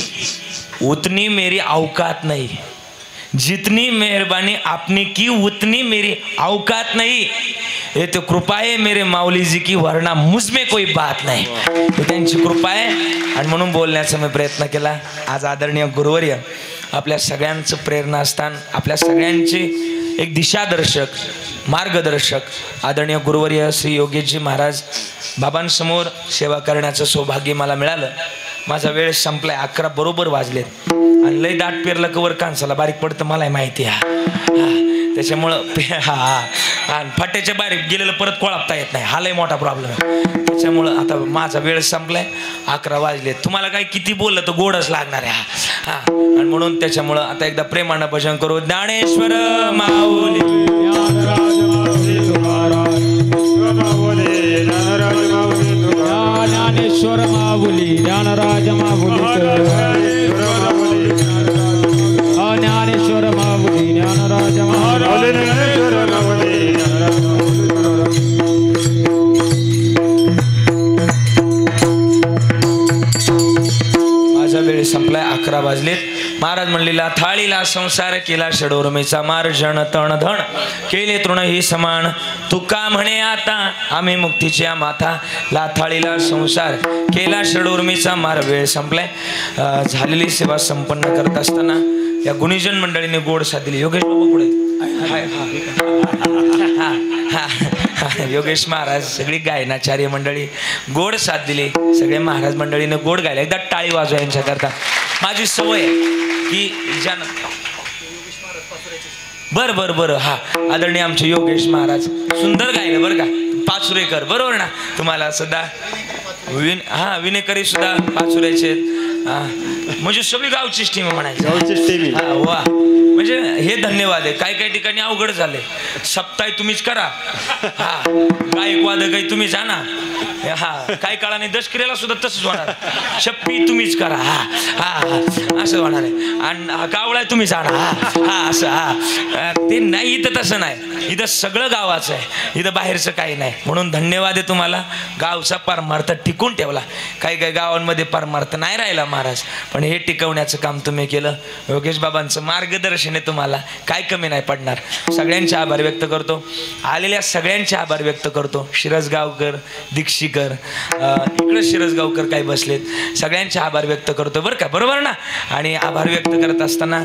उतनी मेरी औकात नहीं, जितनी मेहरबानी आपने की उतनी मेरी औकात नहीं, ये तो कृपा है मेरे माऊली जी की वरना मुझ में कोई बात नाही. तो त्यांची कृपा आहे आणि म्हणून बोलण्याचा मी प्रयत्न केला. आज आदरणीय गुरुवर्य आपल्या सगळ्यांचं प्रेरणास्थान, आपल्या सगळ्यांचे एक दिशादर्शक मार्गदर्शक आदरणीय गुरुवर्य श्री योगेशजी महाराज बाबांसमोर सेवा करण्याचं सौभाग्य मला मिळालं. माझा वेळ संपलाय, 11 बरोबर वाजलेत आणि लय दाट पेरलं कवर कांसाला बारीक पडतं मलाही माहिती आहे. त्याच्यामुळं फाट्याच्या बारीक गेलेलं परत कोळपता येत नाही, हा लय मोठा प्रॉब्लेम आहे. त्याच्यामुळं आता माझा वेळ संपलाय, 11 वाजलेत. तुम्हाला काय किती बोललं तर गोडच लागणार आहे. हा आणि म्हणून त्याच्यामुळं आता एकदा प्रेमानं भजन करू. ज्ञानेश्वर माऊली ज्ञानेश्वर माऊली ज्ञानराज माऊली ज्ञानेश्वर माऊली ज्ञानराज माझा वेळ संपलाय, 11 वाजलेत. महाराज म्हणलेला थाळीला संसार केला षडोर्मीचा मार्जन तण धण केले तृण ही समान तुका म्हणे आता आम्ही मुक्तीच्या माथा लाथाळीला संसार केला षडोर्मीचा मार. वेळ संपलाय. झालेली सेवा संपन्न करत असताना या गुणीजन मंडळीने गोड साथ दिली. योगेश बाबा पुढे योगेश महाराज सगळी गायनाचार्य मंडळी गोड साथ दिली. सगळे महाराज मंडळीने गोड गायले. एकदा टाळी वाजवा यांच्या करता. माझी सवय की ज्यानं बरं हा आदरणीय आमचे योगेश महाराज सुंदर गायले बरं का. पाचुरेकर बरोबर ना तुम्हाला सुद्धा विनेकरी सुद्धा पाचुऱ्याचे म्हणजे सगळी गावचीच टीम म्हणायची. वा म्हणजे हे धन्यवाद आहे. काही काही ठिकाणी अवघड झाले. सप्ताह तुम्हीच करा, हा गायकवाद काही तुम्हीच आणा, हा काही काळाने दशक्रियाला सुद्धा तसंच होणार. शप्पी तुम्हीच करा, हा असं होणार आहे. आणि कावळा तुम्हीच आणा, हा असं हा ते नाही. इथं तसं नाही, इथं सगळं गावाचं आहे, इथं बाहेरचं काही नाही. म्हणून धन्यवाद आहे तुम्हाला. गावचा परमार्थ टिकून ठेवला. काही काही गावांमध्ये परमार्थ नाही राहिला महाराज, पण हे टिकवण्याचं काम तुम्ही केलं. योगेश बाबांचं मार्गदर्शन आहे तुम्हाला, काय कमी नाही पडणार. सगळ्यांचे आभार व्यक्त करतो. आलेल्या सगळ्यांचे आभार व्यक्त करतो. शिरसगावकर, दीक्षिकर, इकडं शिरसगावकर काय बसलेत, सगळ्यांचे आभार व्यक्त करतो बरं का. बरोबर ना. आणि आभार व्यक्त करत असताना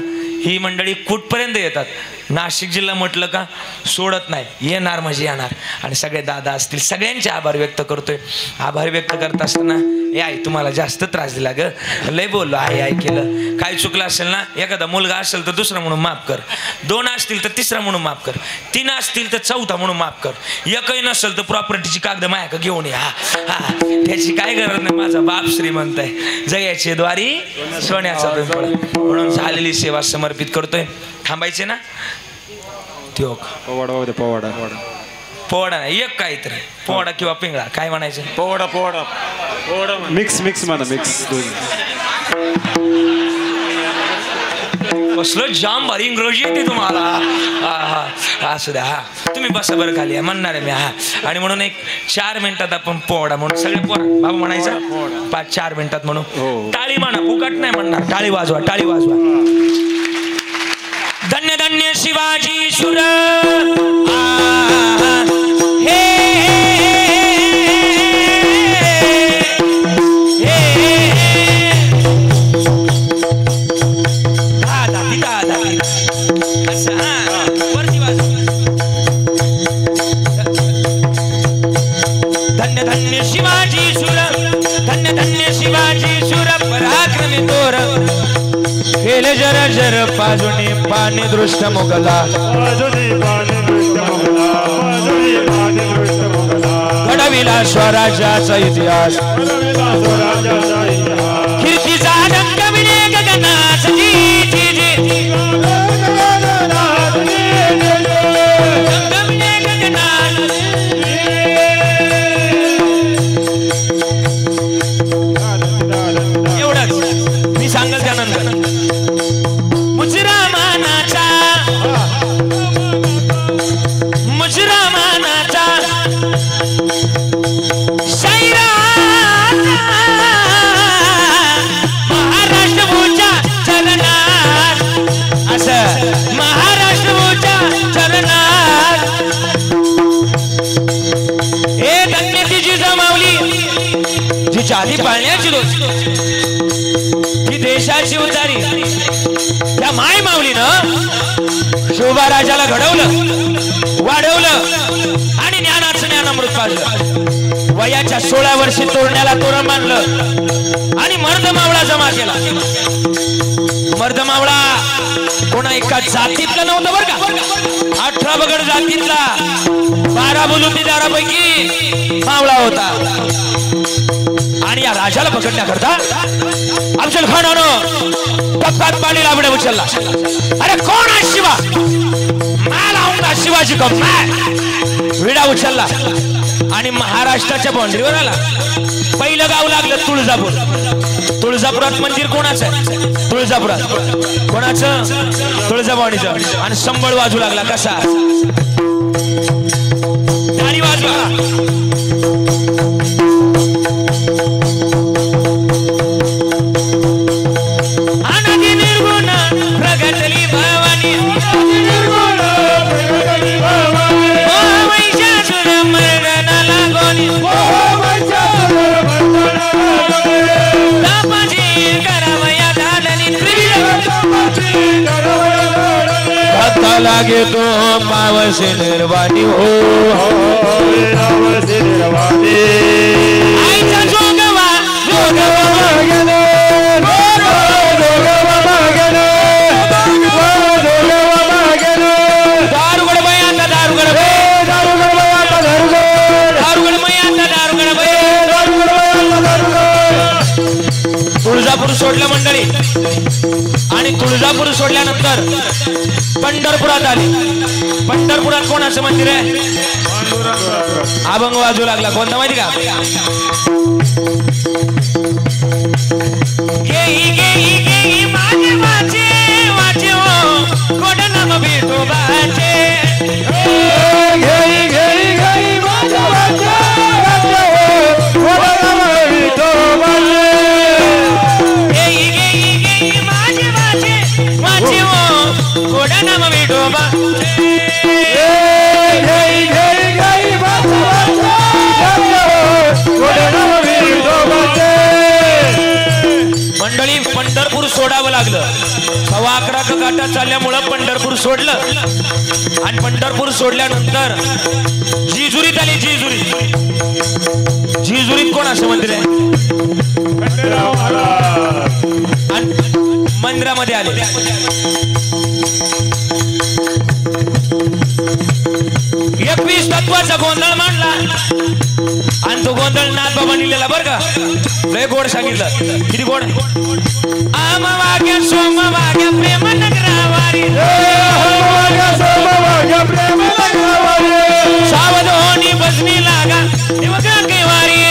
ही मंडळी कुठपर्यंत येतात. नाशिक जिल्हा म्हटलं का सोडत नाही, येणार म्हणजे येणार. आणि सगळे दादा असतील सगळ्यांचे आभार व्यक्त करतोय. आभार व्यक्त करत असताना हे आई तुम्हाला जास्त त्रास दिला ग, लय बोललो आई केलं. काय चुकलं असेल ना, एखादा मुलगा असेल तर दुसरा म्हणून माफ कर, 2 असतील तर तिसरा म्हणून माफ कर, 3 असतील तर 4था म्हणून माफ कर, एकही नसेल तर प्रॉपर्टीची कागद माया घेऊन या. हा त्याची काय गरज नाही. माझा बाप श्रीमंत आहे, जयाचे द्वारी सोन्याचा पिंपळ. म्हणून झालेली सेवा समर्पित करतोय. थांबायचे ना पोवाडा नाही, एक काहीतरी पोवाडा किंवा पिंगळा काय म्हणायचं. पोवाडा मिक्स म्हणा मिक्स. कसलं जाम भारी इंग्रजी येते तुम्हाला. हा असू द्या. हा तुम्ही बसा बरं खाली म्हणणार आहे मी. हा आणि म्हणून एक 4 मिनिटात आपण पोवाडा म्हणून सगळे बाबा म्हणायचा 5-4 मिनिटात म्हणून. टाळी म्हणा, फुकट नाही म्हणणार. टाळी वाजवा, टाळी वाजवा. धन्य धन्य शिवाजी सुर धन्य धन्य शिवाजी सुर, धन्य धन्य शिवाजी सुर पराक्रमी तोर केले जर जर पाजुनी पाणी दृष्ट मुगला घडविला स्वराज्याचा इतिहास कीर्तीचा डंकविणे गगनाच जी जी जी डंकविणे गगनाच एवढंच मी सांगल त्यानंतर मुजरामानाचा महाराष्ट्रभूच्या चरणात हे धन्यती जी जमावली जिच्या आधी पाळण्याची रोज ही देशाची उतारी त्या माय माऊलीनं शोभा राजाला घडवलं वाढवलं आणि ज्ञानाचं ज्ञानामृत पाजलं वयाच्या 16 वर्षी तोरण्याला तोरण बांधलं आणि मर्द मावळा जमा केला मर्द मावळा कोणा एका जातीतला नव्हतं बरं का 18 बगड जातीतला 12 बुलुटीदारापैकी मावळा होता आणि या राजाला पकडण्याकरता अफजल खानानं टप्प्यात पाणी लांबडे उचलला अरे कोण आहे शिवा माल आऊंगा शिवाजी को विडा उचलला आणि महाराष्ट्राच्या बाउंड्रीवर आला पहिलं गाव लागलं तुळजापुरात मंदिर कोणाचं आहे तुळजापुरात कोणाचं तुळजाभवानीचं आणि संबळ वाजू लागला कसा टाळी वाजवा अनादी निर्गुण प्रगटली भवानी लागे तो पावसे निर्वाणी हो आईचा जोगवा दारुगड बयाता दारुगड तुळजापूर सोडलं मंडळी आणि तुळजापूर सोडल्यानंतर पंढरपुरात आली पंढरपुरात कोणाचं मंदिर आहे अभंग वाजू लागला कोणता माहिती का गेई गेई गेई माझे वाचे वाचे हो गोड नाम भेटो बाचे गेई गेई गेई माझे वाचे वाचे हो गोड नाम भेटो बाचे गेई गेई गेई माझे वाचे वाचे हो गोड नाम भेटो बाचे मंडळी पंढरपूर सोडावं लागलं 11:15 गाठा चालल्यामुळं पंढरपूर सोडलं आणि पंढरपूर सोडल्यानंतर जेजुरीत आली जेजुरीत कोणाचं मंदिर आहे आणि मंदिरामध्ये आले 21 तत्वाचा गोंधळ मांडला आणि तो गोंधळ नाथ बाबा लिहिलेला बरं का लय गोड सांगितलं किती गोड आम वाग्या सोम वाग्या प्रेम नगरावारी सावध होनी बसनी लागा देवका केवारी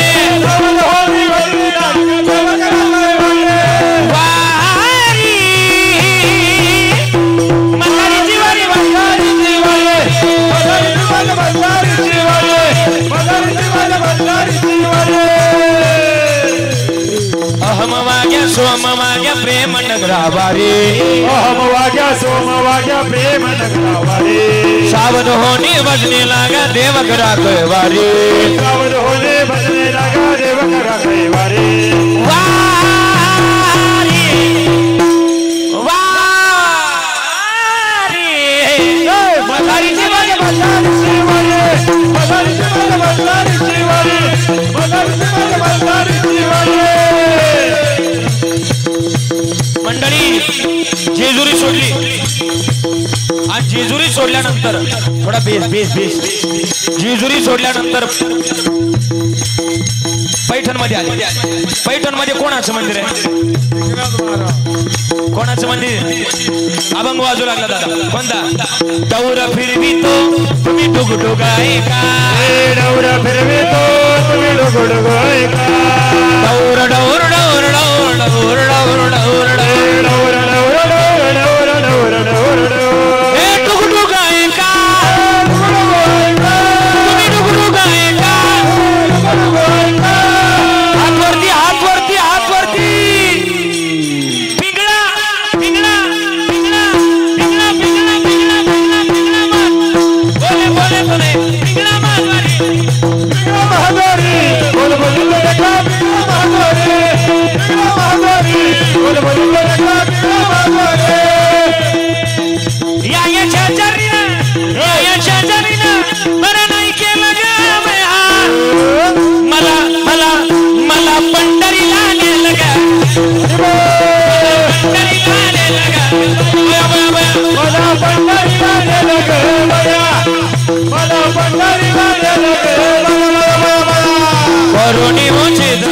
अहम वाग्या सोम वाग्या प्रेम नगरावारी अहम वाग्या सोम वाग्या प्रेम नगरावारी सावध होने बजने लागा देव करा कैवारी सावध होने बजने लागा देव करा कैवारी मंडळी जेजुरी सोडल्यानंतर थोडा बेस बेस बेस जेजुरी सोडल्यानंतर पैठण मध्ये आले. पैठण मध्ये कोणाचं मंदिर आहे? कोणाचं मंदिर? अभंग वाजू लागला दादा. कोणता? दौरा फिरवितो तुम्ही डुगडुग ऐका. डौरा फिरवितो तुम्ही डुगडुग ऐका. डौर डौर डौर डौर डौर डौर डौर डौर डौर डौर डौर डौर डौर हे डुगडुग ऐका. तुम्ही डुगडुग ऐका. हात वरती हात वरती हात वरती. पिंगळा पिंगळा पिंगळा पिंगळा पिंगळा पिंगळा पिंगळा पिंगळा मात. बोले बोले बोले पिंगळा मारवारी. पिंगळा महाद्वारी बोल बोल देखा. पिंगळा महाद्वारी पिंगळा महाद्वारी बोल बोल देखा. पिंगळा महाद्वारी या शेजारीनं या शेजारीनं बरं नाही केलं ग बया. मला मला मला पंढरीला नेलं ग. पंढरीला नेलं ग. बया बया बया. मला पंढरीला नेलं ग बया. मला पंढरीला नेलं ग बया. करुणी उचित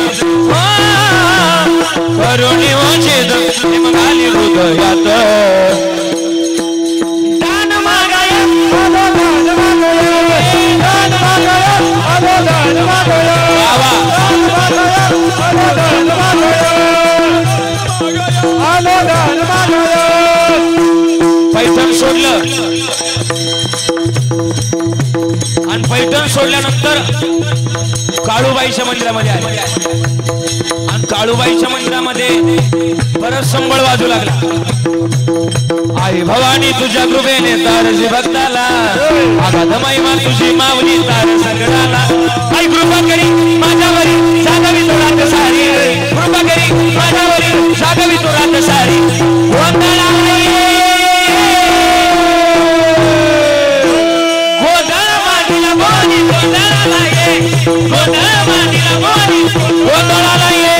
करुणी उचित निघाली हृदयात. दान मागाय दान मागया दान मागया दान मागया बाबा. दान मागया. पैठण सोडलं आणि पैठण सोडल्यानंतर काळूबाईच्या मंदिरामध्ये आले. आणि काळूबाईच्या मंदिरामध्ये परत संबळ वाजू लागला. आई भवानी तुझ्या कृपेने तारजी भक्ताला. आगाध महिमा तुझी मावली तार सगळ्याला. आई कृपा करी माझ्यावरी जागावी तो रात सारी. कृपा करी माझ्यावरी जागावी तो रात सारी. गोंधळा गोंधळ मांडीला बोली गोंधळाला ये. गोंधळ मांडीला बोली गोंधळाला ये.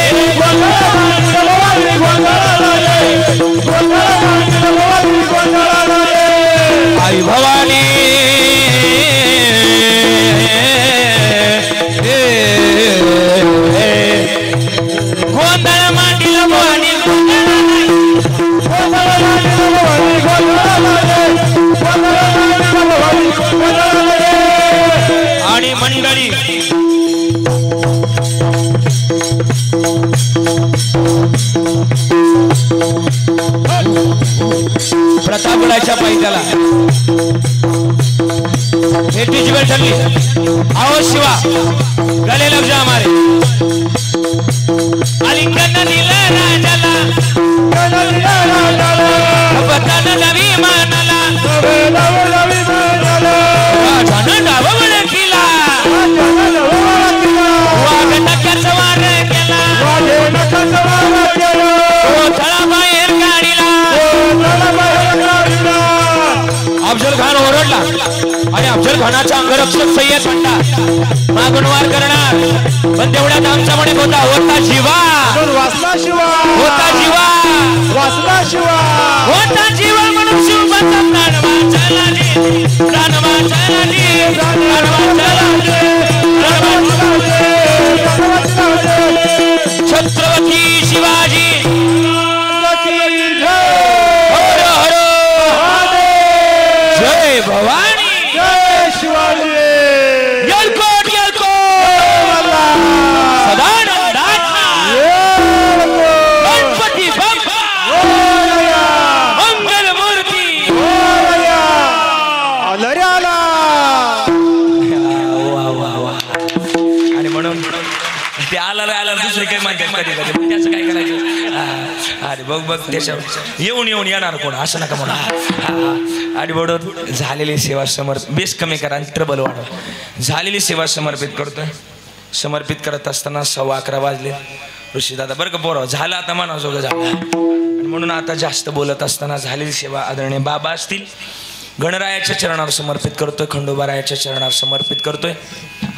आई भवानी गोंधळ मांडीला बोली आणि मंडळी प्रतापगडाच्या पायथ्याला भेटीची वेळ ठरली. आओ शिवा गले लग जा हमारे. आलिंगन दिलं राजाला बदन नवी मानाला. राजानं डाववळ केला वाघ नकाचा वार केला. तळाबाहेर काढिला. अफजल खान ओरडला आणि अफजल खानाचा अंगरक्षक सय्यद म्हणला मागून वार करणार. पण तेवढ्यात आमचा म्हणे होता जीवा वासना शिवा होता जीवा वासना शिवा होता जीवा म्हणून शिव म्हणतात प्राण वाचायला प्राण वाचायला प्राण वाचायला. छत्रपती शिवाजी हर हर जय भवानी जय शिवाजी. येलकोट येलकोट सदानंदात्मा गणपती बाप्पा मंगल मूर्ती. आणि म्हणून ते आला दुसरे काही म्हणतात कधी कधी त्याचं काय करायचं. अरे बघ बघ त्याच्यावर येऊन येणार कोण असं नका म्हणून. आणि बरोबर झालेली सेवा बेस कमी करा आणि ट्रबल वाढव. झालेली सेवा समर्पित करत असताना 11:15 वाजले. ऋषीदादा बरं का पोरं झालं आता मनाजोगं झालं. म्हणून आता जास्त बोलत असताना झालेली सेवा आदरणीय बाबा असतील गणरायाच्या चरणावर समर्पित करतोय. खंडोबारायाच्या चरणावर समर्पित करतोय.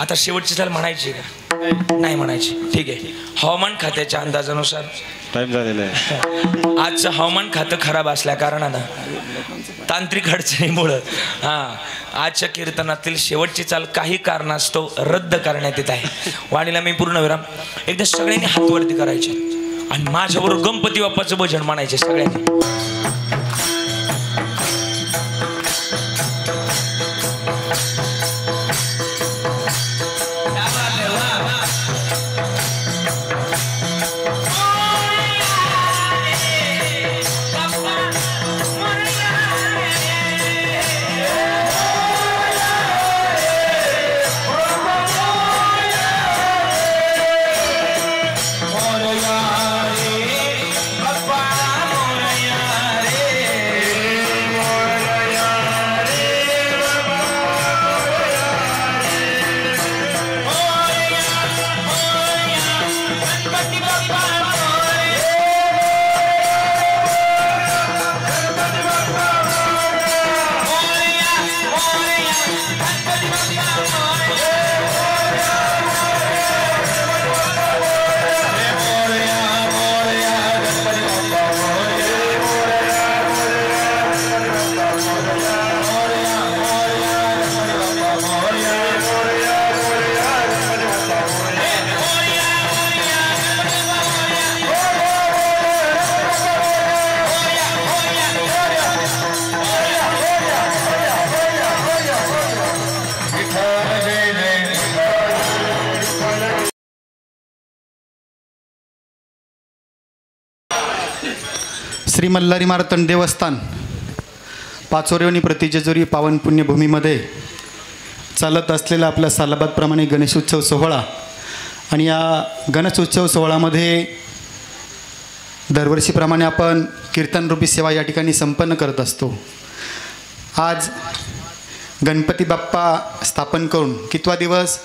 आता शेवटची चाल म्हणायची का नाही म्हणायची ठीक आहे हवामान खात्याच्या अंदाजानुसार टाइम झालेला आहे आजचं हवामान खातं खराब असल्या कारणानं तांत्रिक अडचणीमुळं आजच्या कीर्तनातील शेवटची चाल काही कारणास्तव रद्द करण्यात येत आहे वाणीला मी पूर्ण विराम एकदा सगळ्यांनी हातवरती करायचे आणि माझ्याबरोबर गणपती बाप्पाचं भजन म्हणायचे सगळ्यांनी श्री मल्हारी मार्तंड देवस्थान पाचोरेवणी प्रतिजेजुरी पावन पुण्यभूमीमध्ये चालत असलेला आपल्या सालाबादप्रमाणे गणेशोत्सव सोहळा आणि या गणेशोत्सव सोहळ्यामध्ये दरवर्षीप्रमाणे आपण कीर्तनरूपी सेवा या ठिकाणी संपन्न करत असतो. आज गणपती बाप्पा स्थापन करून कितवा दिवस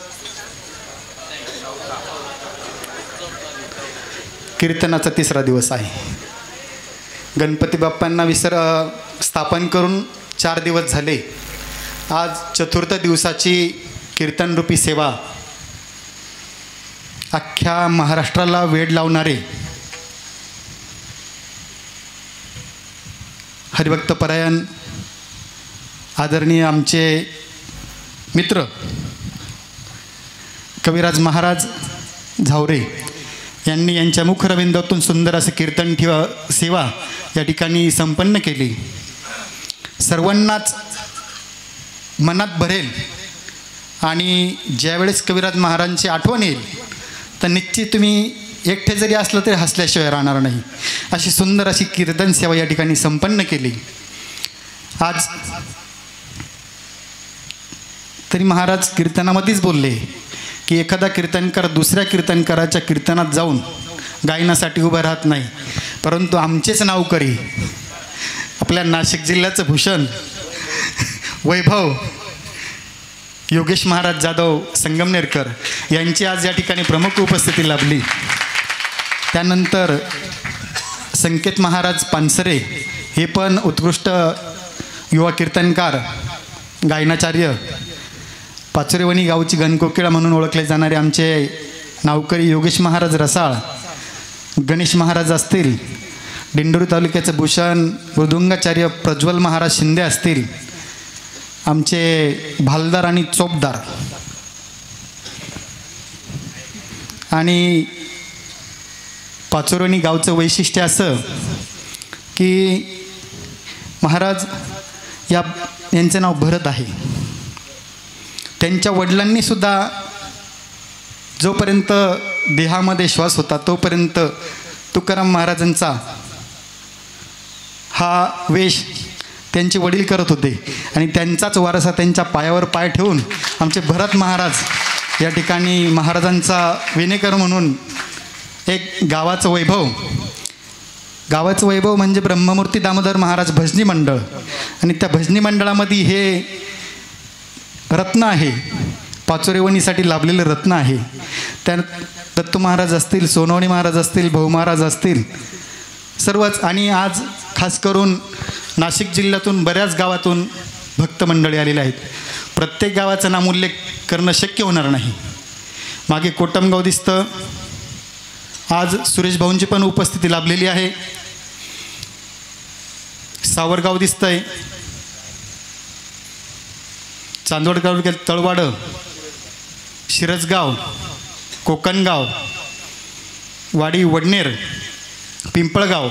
कीर्तनाचा 3रा दिवस आहे. गणपती बाप्पांना स्थापन करून 4 दिवस झाले. आज 4थ्या दिवसाची कीर्तनरूपी सेवा अख्ख्या महाराष्ट्राला वेड लावणारे हरिभक्तपरायण आदरणीय आमचे मित्र कविराज महाराज झावरे यांनी यांच्या मुखरविंदातून सुंदर असं कीर्तन सेवा या ठिकाणी संपन्न केली. सर्वांनाच मनात भरेल आणि ज्यावेळेस कविराज महाराजांची आठवण येईल तर निश्चित तुम्ही एकटे जरी असलं तरी हसल्याशिवाय राहणार नाही. अशी सुंदर अशी कीर्तन सेवा या ठिकाणी संपन्न केली. आज तरी महाराज कीर्तनामध्येच बोलले की एखादा कीर्तनकार दुसऱ्या कीर्तनकाराच्या कीर्तनात जाऊन गायनासाठी उभं राहत नाही, परंतु आमचेच नावकरी आपल्या नाशिक जिल्ह्याचं भूषण वैभव योगेश महाराज जाधव संगमनेरकर यांची आज या ठिकाणी प्रमुख उपस्थिती लाभली. त्यानंतर संकेत महाराज पानसरे हे पण उत्कृष्ट युवा कीर्तनकार गायनाचार्य पाचोरेवणी गावची गणकोकिळा म्हणून ओळखले जाणारे आमचे नावकरी योगेश महाराज रसाळ, गणेश महाराज असतील, दिंडोरी तालुक्याचं भूषण मृदुंगाचार्य प्रज्वल महाराज शिंदे असतील, आमचे भालदार आणि चोपदार आणि पाचोरेवणी गावचं वैशिष्ट्य असं की महाराज यांचं नाव भरत आहे. त्यांच्या वडिलांनीसुद्धा जोपर्यंत देहामध्ये श्वास होता तोपर्यंत तुकाराम महाराजांचा हा वेश त्यांचे वडील करत होते आणि त्यांचाच वारसा त्यांच्या पायावर पाय ठेवून आमचे भरत महाराज या ठिकाणी महाराजांचा विनेकर म्हणून एक गावाचं वैभव म्हणजे ब्रह्ममूर्ती दामोदर महाराज भजनी मंडळ आणि त्या भजनी मंडळामध्ये हे रत्न आहे, पाचोरेवणीसाठी लाभलेलं रत्न आहे. त्या दत्तू महाराज असतील, सोनवणी महाराज असतील, भाऊ महाराज असतील, सर्वच. आणि आज खास करून नाशिक जिल्ह्यातून बऱ्याच गावातून भक्त मंडळी आलेले आहेत. प्रत्येक गावाचा नामोल्लेख करणं शक्य होणार नाही. मागे कोटमगाव दिसतं. आज सुरेश भाऊंची पण उपस्थिती लाभलेली आहे. सावरगाव दिसतंय. चांदवड तालुक्यात तळवाड, शिरसगाव, कोकणगाव, वाडी वडनेर, पिंपळगाव,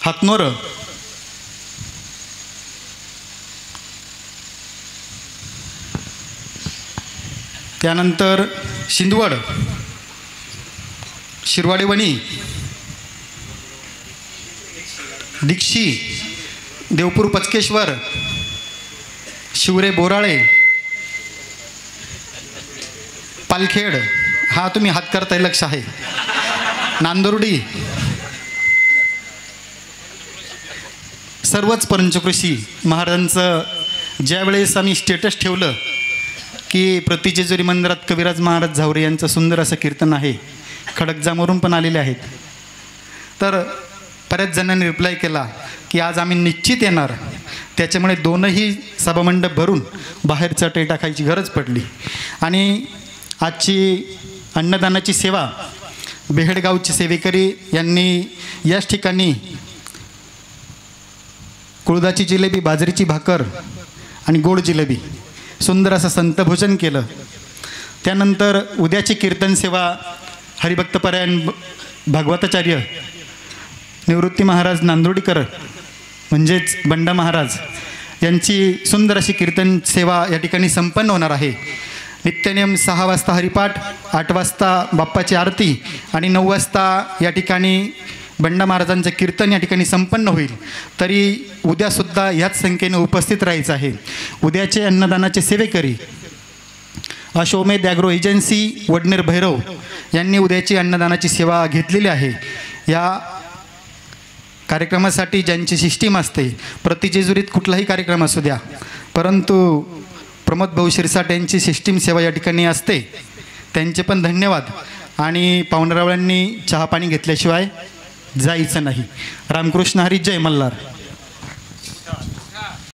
हातनोर, त्यानंतर शिंदवड, शिरवाडेवणी, दिक्षी, देवपूर पचकेश्वर, शिवरे बोराळे, पालखेड, हा तुम्ही हात करताय लक्ष आहे, नांदुर्डी, सर्वच पंचकृषी महाराजांचं ज्यावेळेस आम्ही स्टेटस ठेवलं की प्रतिजेजुरी मंदिरात कविराज महाराज झावरे यांचं सुंदर असं कीर्तन आहे, खडकजामवरून पण आलेले आहेत, तर बऱ्याच जणांनी रिप्लाय केला की आज आम्ही निश्चित येणार. त्याच्यामुळे दोनही सभामंडप भरून बाहेर चटई टाकायची गरज पडली. आणि आजची अन्नदानाची सेवा बेहडगावचे सेवेकरी यांनी याच ठिकाणी कुळदाची जिलेबी, बाजरीची भाकर आणि गोड जिलेबी सुंदर असं संतभोजन केलं. त्यानंतर उद्याची कीर्तन सेवा हरिभक्तपरायण भागवताचार्य निवृत्ती महाराज नांदोडीकर म्हणजेच बंडा महाराज यांची सुंदर अशी कीर्तन सेवा या ठिकाणी संपन्न होणार आहे. नित्यनेम 6 वाजता हरिपाठ, 8 वाजता बाप्पाची आरती आणि 9 वाजता या ठिकाणी बंडा महाराजांचं कीर्तन या ठिकाणी संपन्न होईल. तरी उद्यासुद्धा ह्याच संख्येने उपस्थित राहायचं आहे. उद्याचे अन्नदानाचे सेवेकरी अशोमेध ॲग्रो एजन्सी वडनेर भैरव यांनी उद्याची अन्नदानाची सेवा घेतलेली आहे. या कार्यक्रमासाठी ज्यांची सिस्टीम असते, प्रतिजेजुरीत कुठलाही कार्यक्रम असू द्या, परंतु प्रमोद भाऊ शिरसाट यांची सिस्टीम सेवा या ठिकाणी असते, त्यांचे पण धन्यवाद. आणि पाहुणरावळ्यांनी चहापाणी घेतल्याशिवाय जायचं नाही. रामकृष्ण हरी, जय मल्हार.